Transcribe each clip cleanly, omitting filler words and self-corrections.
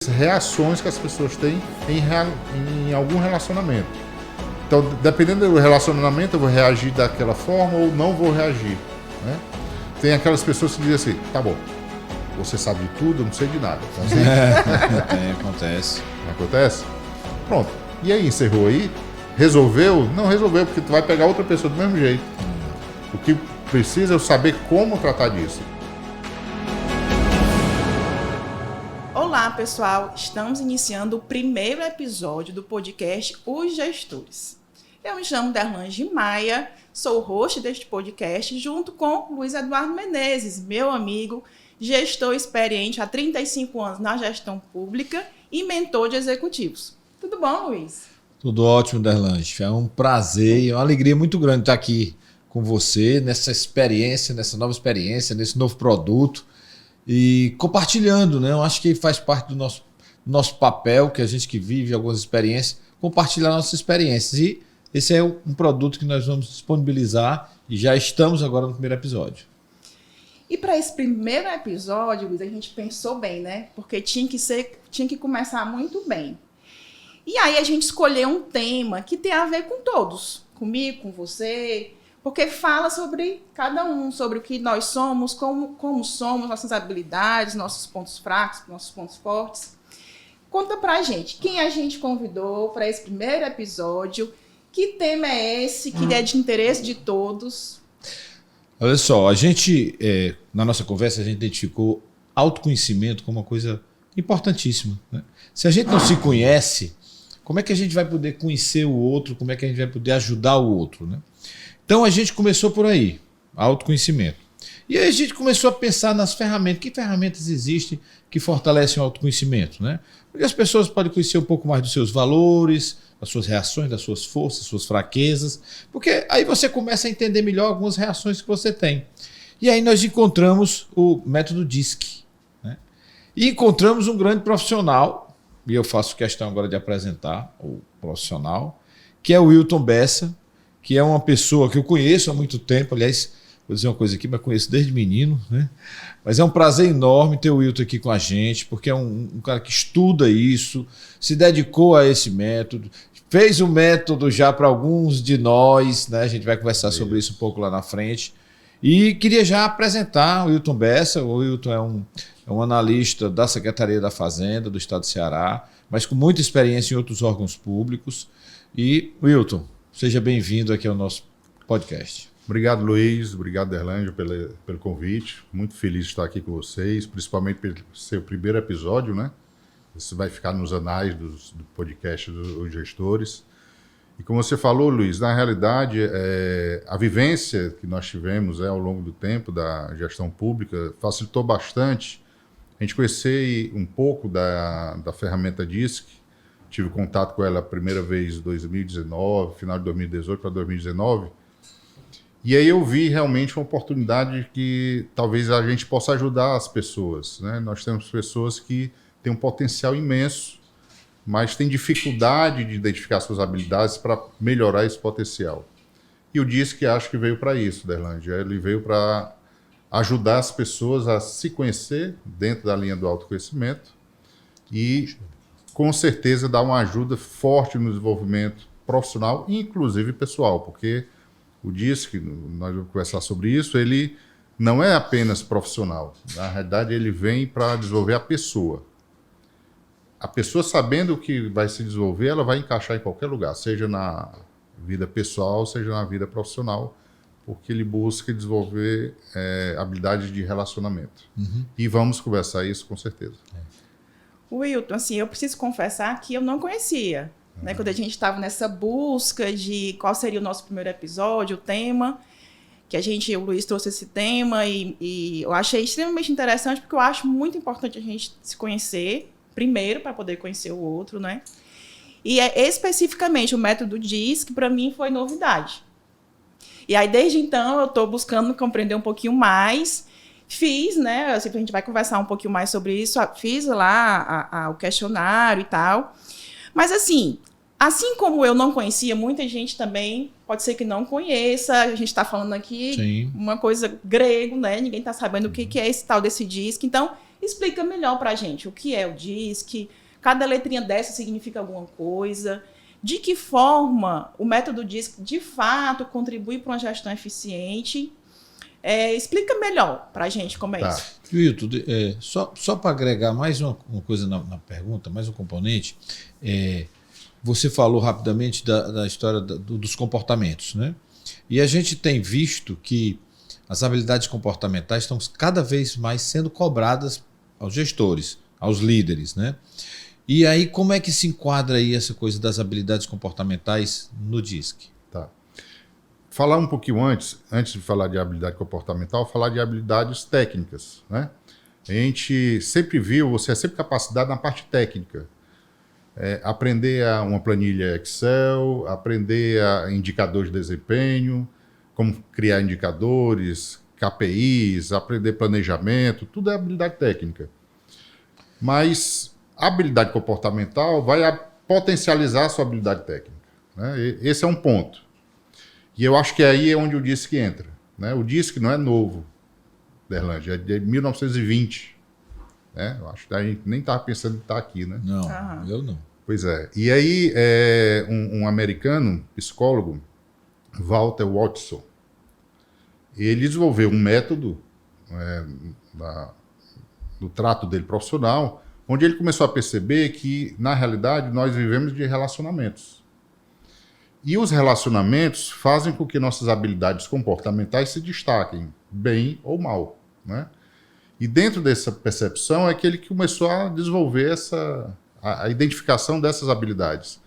reações que as pessoas têm em algum relacionamento. Então, dependendo do relacionamento, eu vou reagir daquela forma ou não vou reagir, né? Tem aquelas pessoas que dizem assim, tá bom, você sabe de tudo, eu não sei de nada. Tá assim? Acontece. Acontece? Pronto. E aí, encerrou aí? Resolveu? Não resolveu, porque tu vai pegar outra pessoa do mesmo jeito. O que precisa é eu saber como tratar disso. Olá, pessoal! Estamos iniciando o primeiro episódio do podcast Os Gestores. Eu me chamo Derlange Maia, sou o host deste podcast junto com Luiz Eduardo Menezes, meu amigo, gestor experiente há 35 anos na gestão pública e mentor de executivos. Tudo bom, Luiz? Tudo ótimo, Derlange. É um prazer e uma alegria muito grande estar aqui com você nessa experiência, nessa nova experiência, nesse novo produto e compartilhando, né? Eu acho que faz parte do nosso papel, que a gente que vive algumas experiências, compartilhar nossas experiências. E esse é um produto que nós vamos disponibilizar e já estamos agora no primeiro episódio. E para esse primeiro episódio, Luiz, a gente pensou bem, né? Porque tinha que começar muito bem. E aí a gente escolheu um tema que tem a ver com todos, comigo, com você, porque fala sobre cada um, sobre o que nós somos, como somos, nossas habilidades, nossos pontos fracos, nossos pontos fortes. Conta pra gente, quem a gente convidou para esse primeiro episódio, que tema é esse, que é de interesse de todos? Olha só, a gente, na nossa conversa, a gente identificou autoconhecimento como uma coisa importantíssima, né? Se a gente não se conhece, como é que a gente vai poder conhecer o outro, como é que a gente vai poder ajudar o outro, né? Então a gente começou por aí, autoconhecimento. E aí a gente começou a pensar nas ferramentas. Que ferramentas existem que fortalecem o autoconhecimento, né? Porque as pessoas podem conhecer um pouco mais dos seus valores, das suas reações, das suas forças, das suas fraquezas, porque aí você começa a entender melhor algumas reações que você tem. E aí nós encontramos o método DISC, né? E encontramos um grande profissional, e eu faço questão agora de apresentar o profissional, que é o Wilton Bessa, que é uma pessoa que eu conheço há muito tempo. Aliás, vou dizer uma coisa aqui, mas conheço desde menino, né? Mas é um prazer enorme ter o Wilton aqui com a gente, porque é um cara que estuda isso, se dedicou a esse método, fez o método já para alguns de nós, né? A gente vai conversar sobre isso um pouco lá na frente. E queria já apresentar o Wilton Bessa. O Wilton é um analista da Secretaria da Fazenda do Estado do Ceará, mas com muita experiência em outros órgãos públicos. E, Wilton, seja bem-vindo aqui ao nosso podcast. Obrigado, Luiz. Obrigado, Derlange, pelo convite. Muito feliz de estar aqui com vocês, principalmente por ser o primeiro episódio, né? Isso vai ficar nos anais do podcast dos gestores. E como você falou, Luiz, na realidade, a vivência que nós tivemos ao longo do tempo da gestão pública facilitou bastante a gente conhecer um pouco da ferramenta DISC. Tive contato com ela a primeira vez em 2019, final de 2018 para 2019. E aí eu vi realmente uma oportunidade que talvez a gente possa ajudar as pessoas, né? Nós temos pessoas que têm um potencial imenso, mas têm dificuldade de identificar suas habilidades para melhorar esse potencial. E o DISC acho que veio para isso, Derlange. Ele veio para ajudar as pessoas a se conhecer dentro da linha do autoconhecimento e com certeza dar uma ajuda forte no desenvolvimento profissional e inclusive pessoal, porque o DISC, nós vamos conversar sobre isso, ele não é apenas profissional. Na realidade, ele vem para desenvolver a pessoa. A pessoa, sabendo o que vai se desenvolver, ela vai encaixar em qualquer lugar, seja na vida pessoal, seja na vida profissional, porque ele busca desenvolver habilidades de relacionamento. Uhum. E vamos conversar isso com certeza. Wilton, assim, eu preciso confessar que eu não conhecia, né? Quando a gente estava nessa busca de qual seria o nosso primeiro episódio, o tema, o Luiz trouxe esse tema e eu achei extremamente interessante, porque eu acho muito importante a gente se conhecer primeiro para poder conhecer o outro, né? E especificamente o método DISC, para mim, foi novidade. E aí, desde então, eu estou buscando compreender um pouquinho mais. Fiz, né? Assim, a gente vai conversar um pouquinho mais sobre isso. Fiz lá o questionário e tal. Mas, assim como eu não conhecia, muita gente também pode ser que não conheça. A gente está falando aqui uma coisa grego, né? Ninguém está sabendo o que é esse tal desse DISC. Então, explica melhor para a gente o que é o DISC, cada letrinha dessa significa alguma coisa, de que forma o método DISC de fato contribui para uma gestão eficiente. Explica melhor para a gente como é isso. Wilton, só para agregar mais uma coisa na pergunta, mais um componente, você falou rapidamente da história dos comportamentos, né? E a gente tem visto que as habilidades comportamentais estão cada vez mais sendo cobradas aos gestores, aos líderes, né? E aí, como é que se enquadra aí essa coisa das habilidades comportamentais no DISC? Tá. Falar um pouquinho antes de falar de habilidade comportamental, falar de habilidades técnicas, né? A gente sempre viu, você é sempre capacitado na parte técnica. Aprender uma planilha Excel, aprender indicadores de desempenho, como criar indicadores, KPIs, aprender planejamento, tudo é habilidade técnica. Mas a habilidade comportamental vai potencializar a sua habilidade técnica, né? Esse é um ponto. E eu acho que aí é onde o DISC entra, né? O DISC não é novo, Derlândia, é de 1920. Né? Eu acho que a gente nem estava pensando em estar aqui, né? Não, eu não. Pois é. E aí, um americano, psicólogo, Walter Watson, ele desenvolveu um método no trato dele profissional, onde ele começou a perceber que, na realidade, nós vivemos de relacionamentos. E os relacionamentos fazem com que nossas habilidades comportamentais se destaquem, bem ou mal, né? E dentro dessa percepção é que ele começou a desenvolver a identificação dessas habilidades.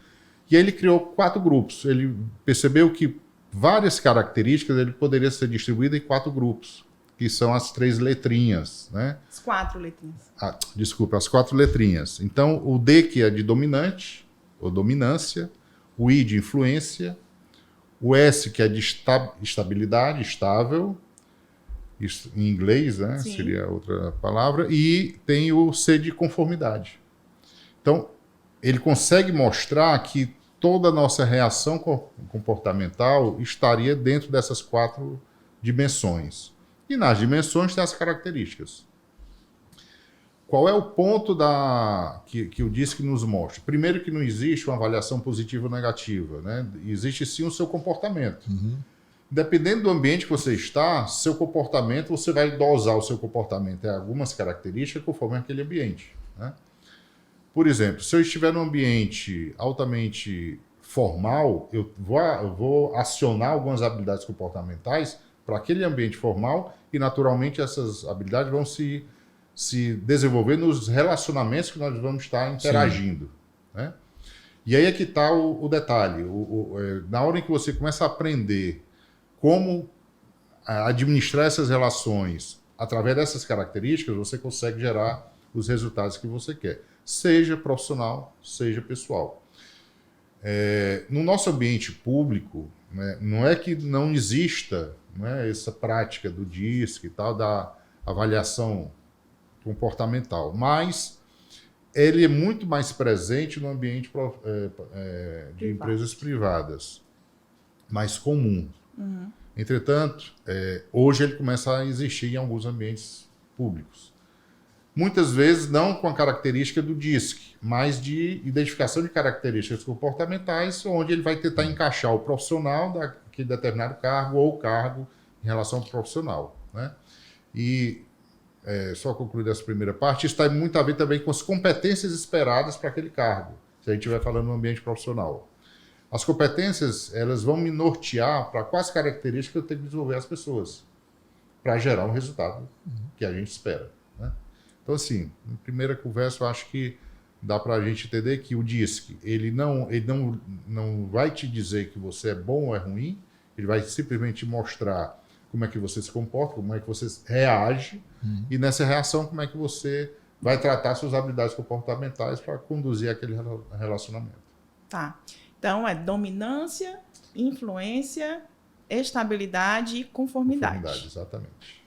E aí ele criou 4 grupos. Ele percebeu que várias características ele poderia ser distribuída em 4 grupos, que são as 3 letrinhas, né? As 4 letrinhas. Desculpa, as 4 letrinhas. Então, o D, que é de dominante, ou dominância, o I de influência, o S, que é de estabilidade, estável, isso, em inglês, né? Sim. Seria outra palavra, e tem o C de conformidade. Então, ele consegue mostrar que toda a nossa reação comportamental estaria dentro dessas 4 dimensões. E nas dimensões tem as características. Qual é o ponto que o DISC nos mostra? Primeiro que não existe uma avaliação positiva ou negativa, né? Existe sim o seu comportamento. Uhum. Dependendo do ambiente que você está, seu comportamento, você vai dosar o seu comportamento em algumas características conforme aquele ambiente, né? Por exemplo, se eu estiver num ambiente altamente formal, eu vou acionar algumas habilidades comportamentais para aquele ambiente formal e, naturalmente, essas habilidades vão se desenvolver nos relacionamentos que nós vamos estar interagindo, né? E aí é que está o detalhe. Na hora em que você começa a aprender como administrar essas relações através dessas características, você consegue gerar os resultados que você quer, seja profissional, seja pessoal. No nosso ambiente público, né, não é que não exista, né, essa prática do DISC e tal, da avaliação comportamental, mas ele é muito mais presente no ambiente de empresas privadas, mais comum. Uhum. Entretanto, hoje ele começa a existir em alguns ambientes públicos. Muitas vezes não com a característica do DISC, mas de identificação de características comportamentais, onde ele vai tentar encaixar o profissional daquele determinado cargo ou cargo em relação ao profissional, né? E, só concluir essa primeira parte, isso está muito a ver também com as competências esperadas para aquele cargo, se a gente estiver falando no ambiente profissional. As competências, elas vão me nortear para quais características eu tenho que desenvolver as pessoas para gerar um resultado que a gente espera, né? Então, assim, na primeira conversa, eu acho que dá para a gente entender que o DISC, ele não vai te dizer que você é bom ou é ruim, ele vai simplesmente mostrar como é que você se comporta, como é que você reage, e nessa reação, como é que você vai tratar suas habilidades comportamentais para conduzir aquele relacionamento. Tá. Então, dominância, influência, estabilidade e conformidade. Conformidade, exatamente.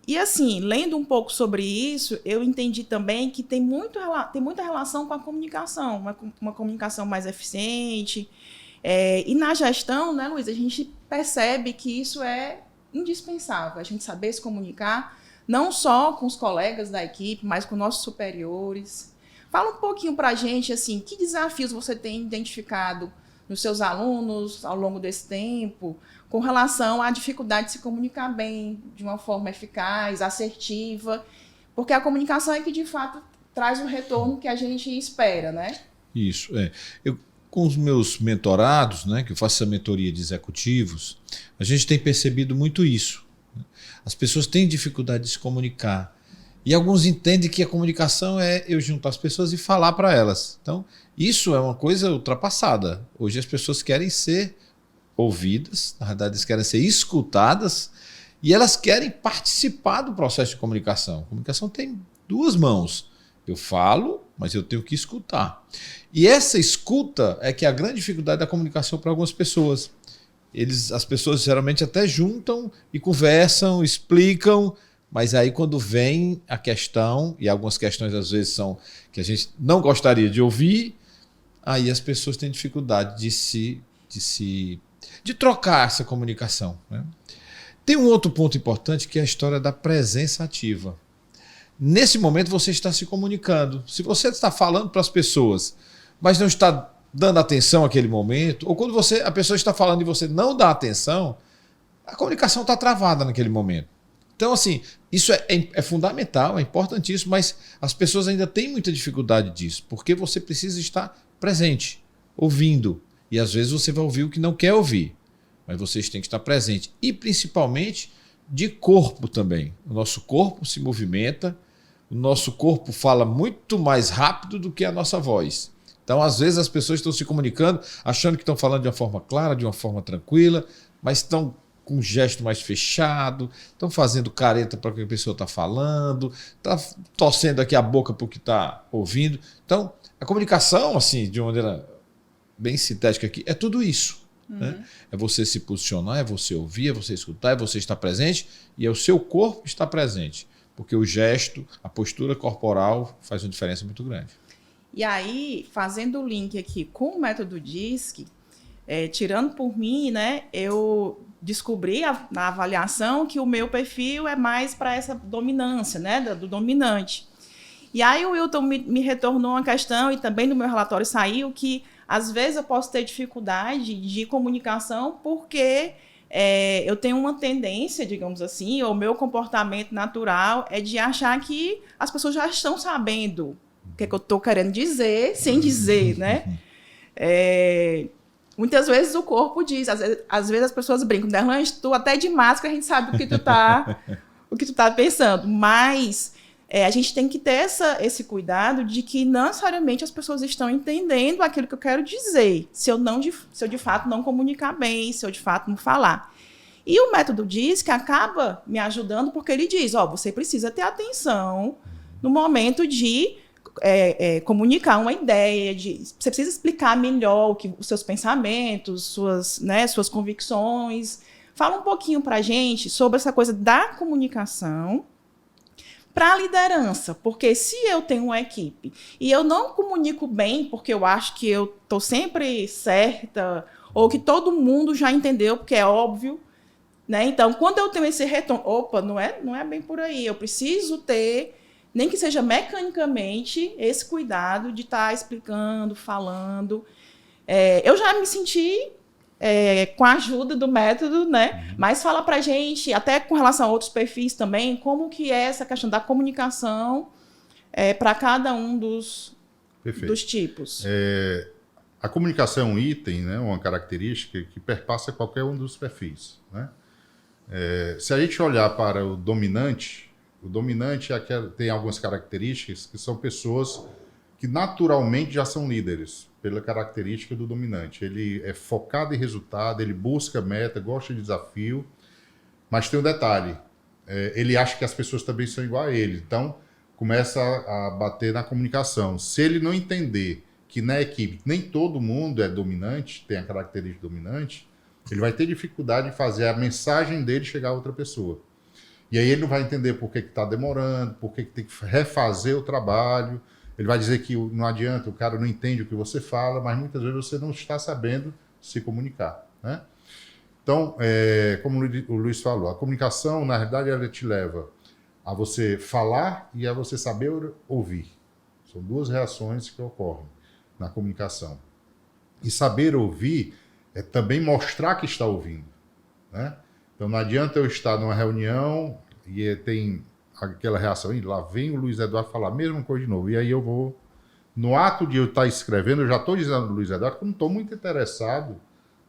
E assim, lendo um pouco sobre isso, eu entendi também que tem muita relação com a comunicação, uma comunicação mais eficiente. E na gestão, né, Luiz, a gente percebe que isso é indispensável, a gente saber se comunicar, não só com os colegas da equipe, mas com nossos superiores. Fala um pouquinho para a gente, assim, que desafios você tem identificado nos seus alunos ao longo desse tempo, com relação à dificuldade de se comunicar bem, de uma forma eficaz, assertiva, porque a comunicação é que, de fato, traz o retorno que a gente espera, né? Isso, Eu, com os meus mentorados, né, que eu faço essa mentoria de executivos, a gente tem percebido muito isso. As pessoas têm dificuldade de se comunicar. E alguns entendem que a comunicação é eu juntar as pessoas e falar para elas. Então, isso é uma coisa ultrapassada. Hoje as pessoas querem ser ouvidas, na verdade, elas querem ser escutadas e elas querem participar do processo de comunicação. A comunicação tem duas mãos. Eu falo, mas eu tenho que escutar. E essa escuta é que é a grande dificuldade da comunicação para algumas pessoas. As pessoas geralmente até juntam e conversam, explicam, mas aí quando vem a questão, e algumas questões às vezes são que a gente não gostaria de ouvir, aí as pessoas têm dificuldade de trocar essa comunicação, né? Tem um outro ponto importante que é a história da presença ativa. Nesse momento você está se comunicando. Se você está falando para as pessoas, mas não está dando atenção àquele momento, ou quando a pessoa está falando e você não dá atenção, a comunicação está travada naquele momento. Então, assim, isso é fundamental, é importantíssimo, mas as pessoas ainda têm muita dificuldade disso, porque você precisa estar presente, ouvindo. E às vezes você vai ouvir o que não quer ouvir, mas vocês têm que estar presente. E principalmente de corpo também. O nosso corpo se movimenta, o nosso corpo fala muito mais rápido do que a nossa voz. Então, às vezes as pessoas estão se comunicando, achando que estão falando de uma forma clara, de uma forma tranquila, mas estão com um gesto mais fechado, estão fazendo careta para o que a pessoa está falando, está torcendo aqui a boca para o que está ouvindo. Então, a comunicação, assim, de uma maneira bem sintética aqui, é tudo isso. Né? É você se posicionar, é você ouvir, é você escutar, é você estar presente e é o seu corpo estar presente. Porque o gesto, a postura corporal faz uma diferença muito grande. E aí, fazendo o link aqui com o método DISC, tirando por mim, né, eu descobri na avaliação que o meu perfil é mais para essa dominância, né, do dominante. E aí o Wilton me retornou uma questão, e também no meu relatório saiu, que às vezes eu posso ter dificuldade de comunicação porque eu tenho uma tendência, digamos assim, ou o meu comportamento natural é de achar que as pessoas já estão sabendo o que eu estou querendo dizer, sem dizer, né? Muitas vezes o corpo diz, às vezes as pessoas brincam, Derlan, tu até de máscara a gente sabe o que tu tá pensando, mas a gente tem que ter esse cuidado de que não necessariamente as pessoas estão entendendo aquilo que eu quero dizer, se eu de fato não comunicar bem, se eu de fato não falar. E o método DISC acaba me ajudando porque ele diz, você precisa ter atenção no momento de comunicar uma ideia, você precisa explicar melhor os seus pensamentos, suas convicções. Fala um pouquinho para a gente sobre essa coisa da comunicação para a liderança, porque se eu tenho uma equipe e eu não comunico bem porque eu acho que eu estou sempre certa ou que todo mundo já entendeu porque é óbvio, né? Então, quando eu tenho esse retorno, não é bem por aí, eu preciso ter, nem que seja mecanicamente, esse cuidado de estar explicando, falando. Eu já me senti com a ajuda do método, né? Mas fala pra gente, até com relação a outros perfis também, como que é essa questão da comunicação para cada um dos tipos. A comunicação é um item, né? Uma característica que perpassa qualquer um dos perfis, né? Se a gente olhar para o dominante tem algumas características que são pessoas que naturalmente já são líderes, pela característica do dominante. Ele é focado em resultado, ele busca meta, gosta de desafio, mas tem um detalhe, ele acha que as pessoas também são igual a ele, então começa a bater na comunicação. Se ele não entender que na equipe nem todo mundo é dominante, tem a característica dominante, ele vai ter dificuldade de fazer a mensagem dele chegar a outra pessoa. E aí ele não vai entender por que está demorando, por que tem que refazer o trabalho. Ele vai dizer que não adianta, o cara não entende o que você fala, mas muitas vezes você não está sabendo se comunicar, né? Então, como o Luiz falou, a comunicação, na verdade, ela te leva a você falar e a você saber ouvir. São duas reações que ocorrem na comunicação. E saber ouvir é também mostrar que está ouvindo, né? Então não adianta eu estar numa reunião e tem aquela reação, e lá vem o Luiz Eduardo falar a mesma coisa de novo, e aí eu vou, no ato de eu estar escrevendo, eu já estou dizendo ao Luiz Eduardo que eu não estou muito interessado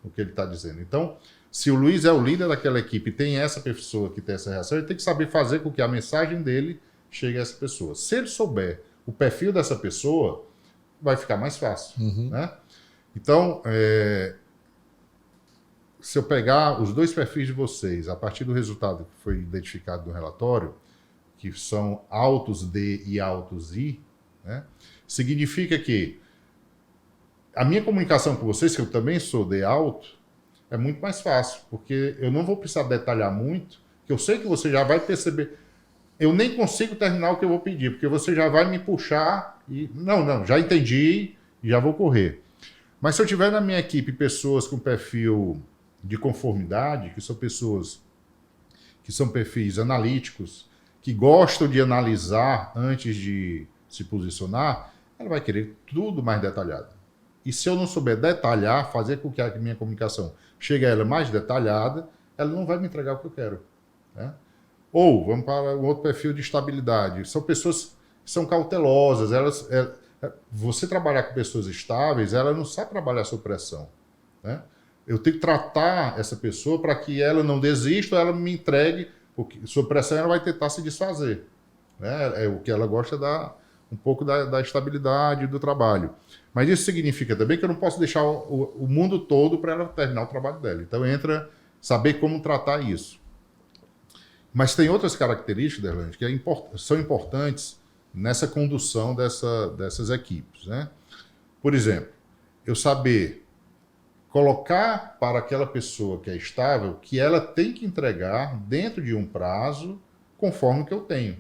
no que ele está dizendo. Então, se o Luiz é o líder daquela equipe e tem essa pessoa que tem essa reação, ele tem que saber fazer com que a mensagem dele chegue a essa pessoa. Se ele souber o perfil dessa pessoa, vai ficar mais fácil, né? Então, se eu pegar os dois perfis de vocês, a partir do resultado que foi identificado no relatório, que são altos D e altos I, né, significa que a minha comunicação com vocês, que eu também sou D alto, é muito mais fácil, porque eu não vou precisar detalhar muito, que eu sei que você já vai perceber. Eu nem consigo terminar o que eu vou pedir, porque você já vai me puxar e... Não, já entendi e já vou correr. Mas se eu tiver na minha equipe pessoas com perfil de conformidade, que são pessoas que são perfis analíticos, que gostam de analisar antes de se posicionar, ela vai querer tudo mais detalhado. E se eu não souber detalhar, fazer com que a minha comunicação chegue a ela mais detalhada, ela não vai me entregar o que eu quero, né? Ou, vamos para um outro perfil de estabilidade. São pessoas que são cautelosas. Você trabalhar com pessoas estáveis, ela não sabe trabalhar sob pressão, né? Eu tenho que tratar essa pessoa para que ela não desista ou ela me entregue, porque sob pressão ela vai tentar se desfazer, né? O que ela gosta um pouco da estabilidade do trabalho. Mas isso significa também que eu não posso deixar o mundo todo para ela terminar o trabalho dela. Então entra saber como tratar isso. Mas tem outras características, Derlande, que são importantes nessa condução dessas equipes, né? Por exemplo, eu saber colocar para aquela pessoa que é estável que ela tem que entregar dentro de um prazo conforme o que eu tenho.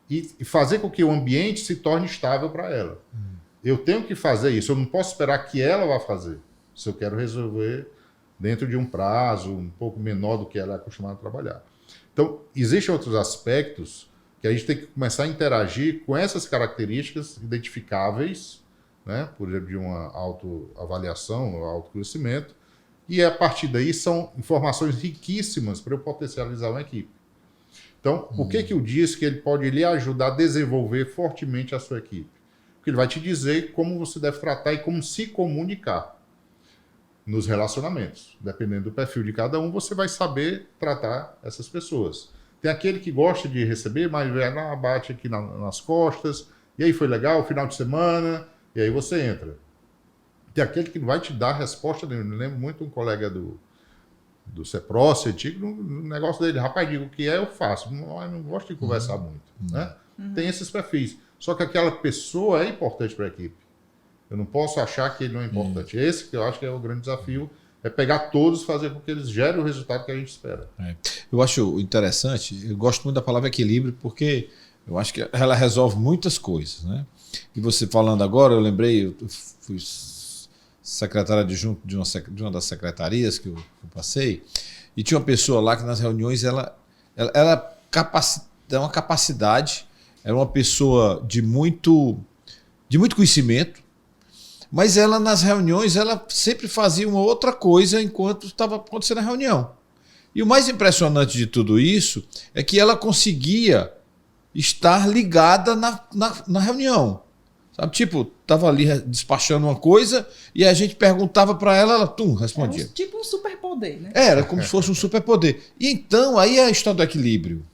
E fazer com que o ambiente se torne estável para ela. Eu tenho que fazer isso, eu não posso esperar que ela vá fazer, se eu quero resolver dentro de um prazo um pouco menor do que ela é acostumada a trabalhar. Então, existem outros aspectos que a gente tem que começar a interagir com essas características identificáveis, né, por exemplo, de uma autoavaliação, autoconhecimento, e a partir daí são informações riquíssimas para eu potencializar uma equipe. Então, o que eu disse que ele pode lhe ajudar a desenvolver fortemente a sua equipe? Porque ele vai te dizer como você deve tratar e como se comunicar nos relacionamentos. Dependendo do perfil de cada um, você vai saber tratar essas pessoas. Tem aquele que gosta de receber, mas bate aqui nas costas, e aí foi legal, final de semana, e aí você entra. Tem aquele que não vai te dar resposta nenhuma. Eu lembro muito um colega do CEPROS, antigo, no negócio dele, rapaz, digo o que é, eu faço. Não gosto de conversar muito, né? Tem esses perfis. Só que aquela pessoa é importante para a equipe. Eu não posso achar que ele não é importante. Esse que eu acho que é o grande desafio, é pegar todos e fazer com que eles gerem o resultado que a gente espera. Eu acho interessante, eu gosto muito da palavra equilíbrio, porque eu acho que ela resolve muitas coisas, né? E você falando agora, eu lembrei, eu fui secretário adjunto de uma das secretarias que eu passei, e tinha uma pessoa lá que nas reuniões ela uma capacidade, era uma pessoa de muito conhecimento, mas ela nas reuniões ela sempre fazia uma outra coisa enquanto estava acontecendo a reunião. E o mais impressionante de tudo isso é que ela conseguia estar ligada na reunião. Sabe? Tipo, estava ali despachando uma coisa e a gente perguntava para ela respondia. Tipo um superpoder, né? Era como se fosse um superpoder. E então, aí é a história do equilíbrio.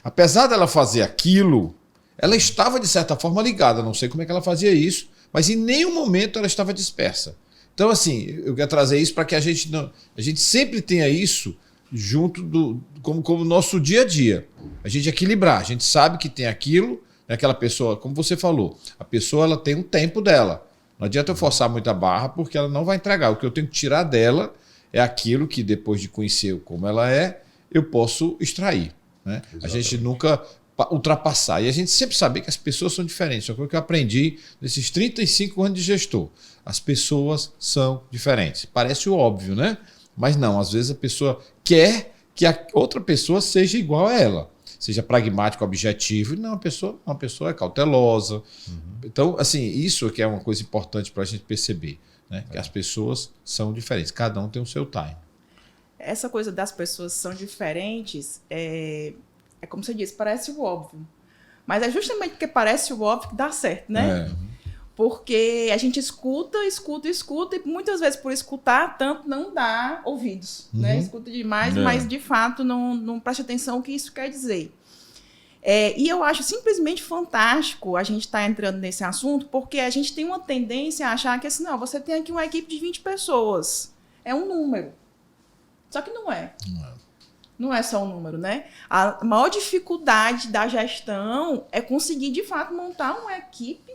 Apesar dela fazer aquilo, ela estava, de certa forma, ligada. Não sei como é que ela fazia isso, mas em nenhum momento ela estava dispersa. Então, assim, eu quero trazer isso para que a gente sempre tenha isso junto como nosso dia a dia. A gente equilibrar, a gente sabe que tem aquilo, aquela pessoa, como você falou, a pessoa ela tem um tempo dela. Não adianta eu forçar muita barra porque ela não vai entregar. O que eu tenho que tirar dela é aquilo que, depois de conhecer como ela é, eu posso extrair, né? A gente nunca ultrapassar. E a gente sempre sabe que as pessoas são diferentes. É o que eu aprendi nesses 35 anos de gestor. As pessoas são diferentes. Parece óbvio, né? Mas não, às vezes a pessoa quer que a outra pessoa seja igual a ela. seja pragmático, objetivo. Não, uma pessoa é cautelosa. Então, assim, isso que é uma coisa importante para a gente perceber, né? Que as pessoas são diferentes, cada um tem o seu time. Essa coisa das pessoas são diferentes, é como você disse, parece o óbvio. Mas é justamente porque parece o óbvio que dá certo, né? Porque a gente escuta, e muitas vezes por escutar tanto não dá ouvidos, né? Escuta demais, mas de fato não presta atenção o que isso quer dizer. E eu acho simplesmente fantástico a gente estar entrando nesse assunto, porque a gente tem uma tendência a achar que assim, não, você tem aqui uma equipe de 20 pessoas. É um número. Só que não é. Não é só um número, né? A maior dificuldade da gestão é conseguir, de fato, montar uma equipe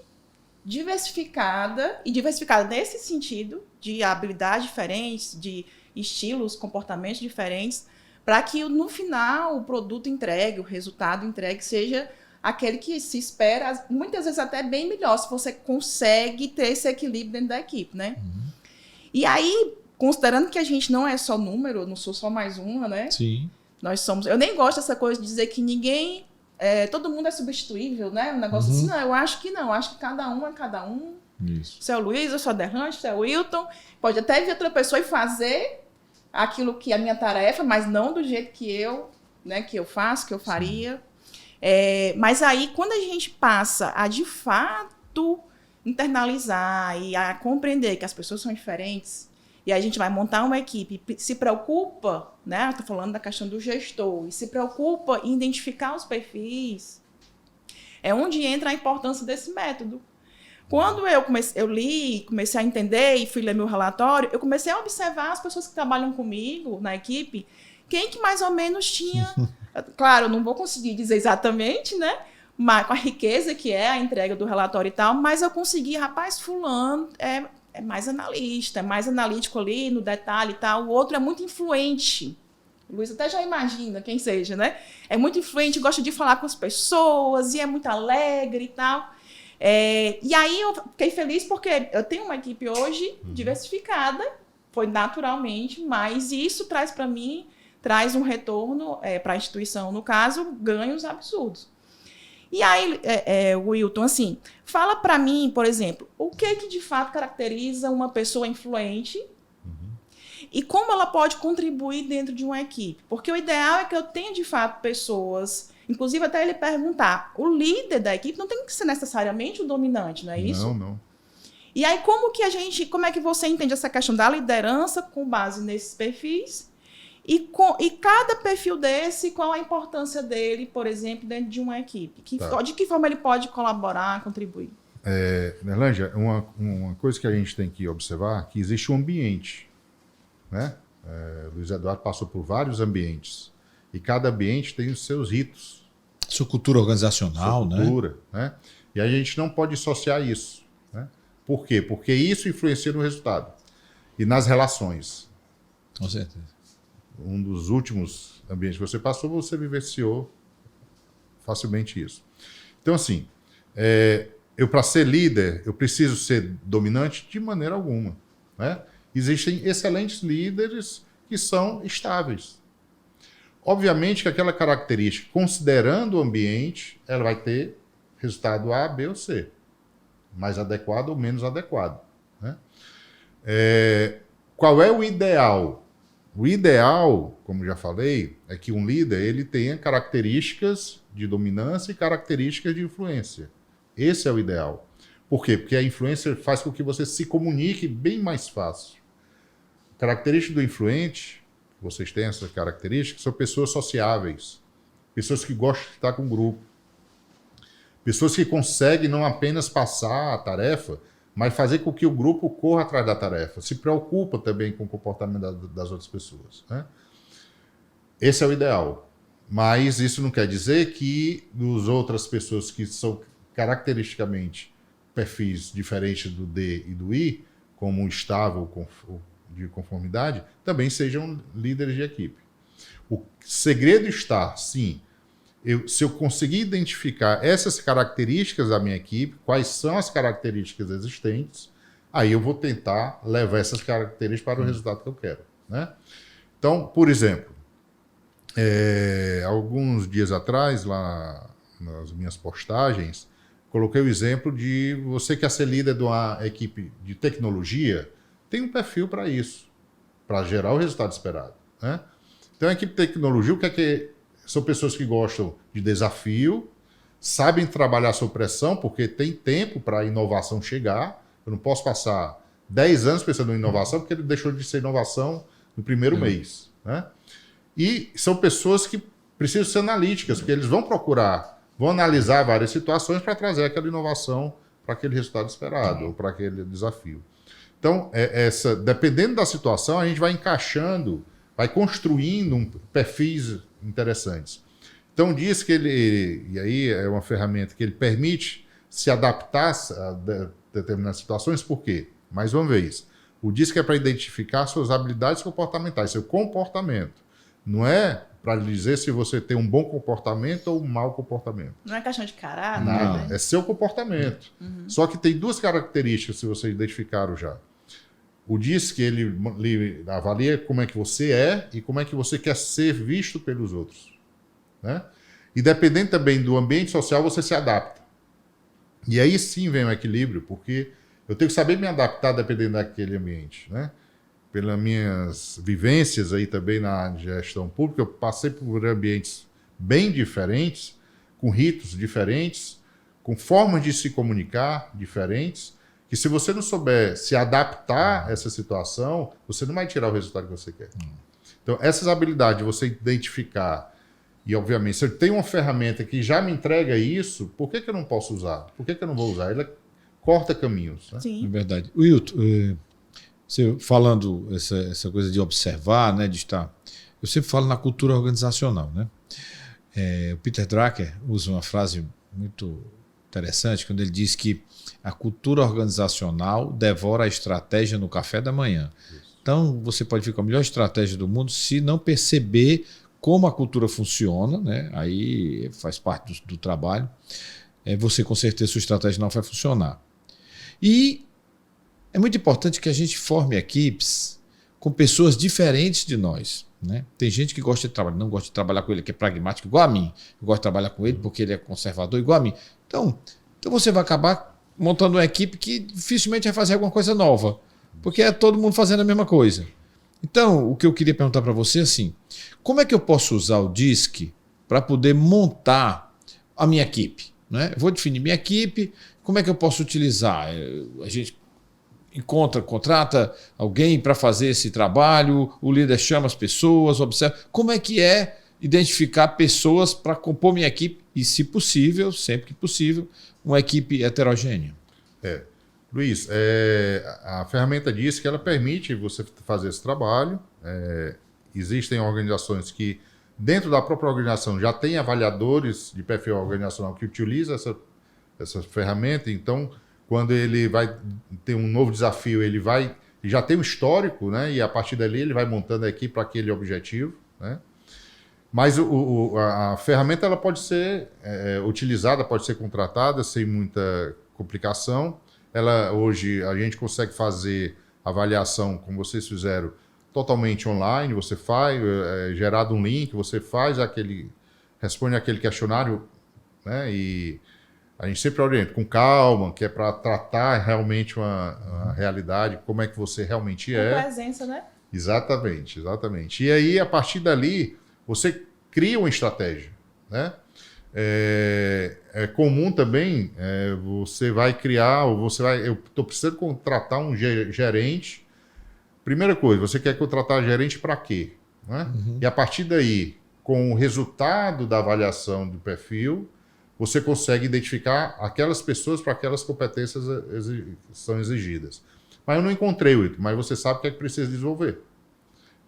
diversificada, e diversificada nesse sentido, de habilidades diferentes, de estilos, comportamentos diferentes, para que no final o produto entregue, o resultado entregue, seja aquele que se espera, muitas vezes até bem melhor, se você consegue ter esse equilíbrio dentro da equipe, né? E aí, considerando que a gente não é só número, eu não sou só mais uma, né? Sim. Nós somos... Eu nem gosto dessa coisa de dizer que ninguém... todo mundo é substituível, né? Um negócio assim, não, eu acho que não. Eu acho que cada um é cada um. Isso. Se é o Luiz, eu sou a Derrante, se é o Wilton. Pode até vir outra pessoa e fazer aquilo que é a minha tarefa, mas não do jeito que eu, né, que eu faço, que eu faria. Mas aí, quando a gente passa a, de fato, internalizar e a compreender que as pessoas são diferentes, e a gente vai montar uma equipe, se preocupa, né? Estou falando da questão do gestor, e se preocupa em identificar os perfis, é onde entra a importância desse método. Quando eu li, comecei a entender e fui ler meu relatório, eu comecei a observar as pessoas que trabalham comigo na equipe, quem que mais ou menos tinha... Claro, eu não vou conseguir dizer exatamente, né? Mas com a riqueza que é a entrega do relatório e tal, mas eu consegui, rapaz, fulano é mais analista, é mais analítico ali no detalhe e tal. O outro é muito influente. O Luiz até já imagina quem seja, né? É muito influente, gosta de falar com as pessoas e é muito alegre e tal. E aí eu fiquei feliz porque eu tenho uma equipe hoje diversificada, foi naturalmente, mas isso traz para mim, traz um retorno para a instituição, no caso, ganhos absurdos. E aí, Wilton, assim, fala para mim, por exemplo, o que de fato caracteriza uma pessoa influente e como ela pode contribuir dentro de uma equipe? Porque o ideal é que eu tenha, de fato, pessoas... Inclusive, até ele perguntar, o líder da equipe não tem que ser necessariamente o dominante, não é isso? Não. E aí, como é que você entende essa questão da liderança com base nesses perfis? E cada perfil desse, qual a importância dele, por exemplo, dentro de uma equipe? De que forma ele pode colaborar, contribuir? Nerlândia, uma coisa que a gente tem que observar é que existe um ambiente, né? Luiz Eduardo passou por vários ambientes e cada ambiente tem os seus ritos. Sua cultura organizacional, sua cultura, né? E a gente não pode dissociar isso, né? Por quê? Porque isso influencia no resultado e nas relações. Com certeza. Um dos últimos ambientes que você passou, você vivenciou facilmente isso. Então, assim, eu para ser líder, eu preciso ser dominante de maneira alguma, né? Existem excelentes líderes que são estáveis. Obviamente que aquela característica, considerando o ambiente, ela vai ter resultado A, B ou C. Mais adequado ou menos adequado, né? Qual é o ideal? O ideal, como já falei, é que um líder ele tenha características de dominância e características de influência. Esse é o ideal. Por quê? Porque a influência faz com que você se comunique bem mais fácil. Característica do influente, vocês têm essa característica, são pessoas sociáveis, pessoas que gostam de estar com o grupo, pessoas que conseguem não apenas passar a tarefa, mas fazer com que o grupo corra atrás da tarefa, se preocupa também com o comportamento das outras pessoas, né? Esse é o ideal. Mas isso não quer dizer que as outras pessoas que são caracteristicamente perfis diferentes do D e do I, como estável de conformidade, também sejam líderes de equipe. O segredo está, sim, se eu conseguir identificar essas características da minha equipe, quais são as características existentes, aí eu vou tentar levar essas características para o resultado que eu quero, né? Então, por exemplo, Alguns dias atrás, lá nas minhas postagens, coloquei o exemplo de você que quer ser líder de uma equipe de tecnologia, tem um perfil para isso, para gerar o resultado esperado, né? Então, a equipe de tecnologia, o que é que são pessoas que gostam de desafio, sabem trabalhar sob pressão, porque tem tempo para a inovação chegar. Eu não posso passar 10 anos pensando em inovação, porque ele deixou de ser inovação no primeiro mês, né? E são pessoas que precisam ser analíticas, porque eles vão procurar, vão analisar várias situações para trazer aquela inovação para aquele resultado esperado, ou para aquele desafio. Então, dependendo da situação, a gente vai encaixando, vai construindo perfis interessantes. Então, diz que ele, e aí é uma ferramenta que ele permite se adaptar a determinadas situações, por quê? Mais uma vez, o DISC é para identificar suas habilidades comportamentais, seu comportamento. Não é para dizer se você tem um bom comportamento ou um mau comportamento. Não é questão de caráter, Não, né? é seu comportamento. Só que tem duas características, se vocês identificaram já. O DISC, ele avalia como é que você é e como é que você quer ser visto pelos outros, né? E dependendo também do ambiente social, você se adapta. E aí sim vem o equilíbrio, porque eu tenho que saber me adaptar dependendo daquele ambiente, né? Pelas minhas vivências aí também na gestão pública, eu passei por ambientes bem diferentes, com ritos diferentes, com formas de se comunicar diferentes, que se você não souber se adaptar a essa situação, você não vai tirar o resultado que você quer. Então, essas habilidades de você identificar, e obviamente, se eu tenho uma ferramenta que já me entrega isso, por que eu não posso usar? Por que eu não vou usar? Ela corta caminhos, né? Sim. É verdade. Wilton, você falando essa coisa de observar, né, de estar... Eu sempre falo na cultura organizacional, né? O Peter Drucker usa uma frase muito interessante quando ele diz que a cultura organizacional devora a estratégia no café da manhã. Então, você pode vir com a melhor estratégia do mundo se não perceber como a cultura funciona, né? Aí faz parte do trabalho. Você, com certeza, sua estratégia não vai funcionar. E é muito importante que a gente forme equipes com pessoas diferentes de nós, né? Tem gente que gosta de trabalhar, não gosta de trabalhar com ele, que é pragmático igual a mim. Eu gosto de trabalhar com ele porque ele é conservador igual a mim. Então você vai acabar montando uma equipe que dificilmente vai fazer alguma coisa nova, porque é todo mundo fazendo a mesma coisa. Então, o que eu queria perguntar para você é assim, como é que eu posso usar o DISC para poder montar a minha equipe, né? Vou definir minha equipe, como é que eu posso utilizar? A gente contrata alguém para fazer esse trabalho, o líder chama as pessoas, observa. Como é que identificar pessoas para compor minha equipe e, se possível, sempre que possível, uma equipe heterogênea? Luiz, a ferramenta diz que ela permite você fazer esse trabalho. Existem organizações que, dentro da própria organização, já tem avaliadores de perfil organizacional que utilizam essa ferramenta. Então, quando ele vai ter um novo desafio, ele já tem um histórico, né? E a partir dali ele vai montando a equipe para aquele objetivo, né? Mas a ferramenta ela pode ser utilizada, pode ser contratada sem muita complicação. Hoje a gente consegue fazer avaliação, como vocês fizeram, totalmente online. Você faz, gerado um link, você responde aquele questionário, né? E a gente sempre orienta com calma, que é para tratar realmente uma realidade, como é que você realmente é. Com presença, né? Exatamente, exatamente. E aí, a partir dali, você cria uma estratégia, né? É comum também, você vai criar, eu estou precisando contratar um gerente. Primeira coisa, você quer contratar gerente para quê? Né? E a partir daí, com o resultado da avaliação do perfil, você consegue identificar aquelas pessoas para aquelas competências que são exigidas. Mas eu não encontrei, Wilton, mas você sabe o que é que precisa desenvolver.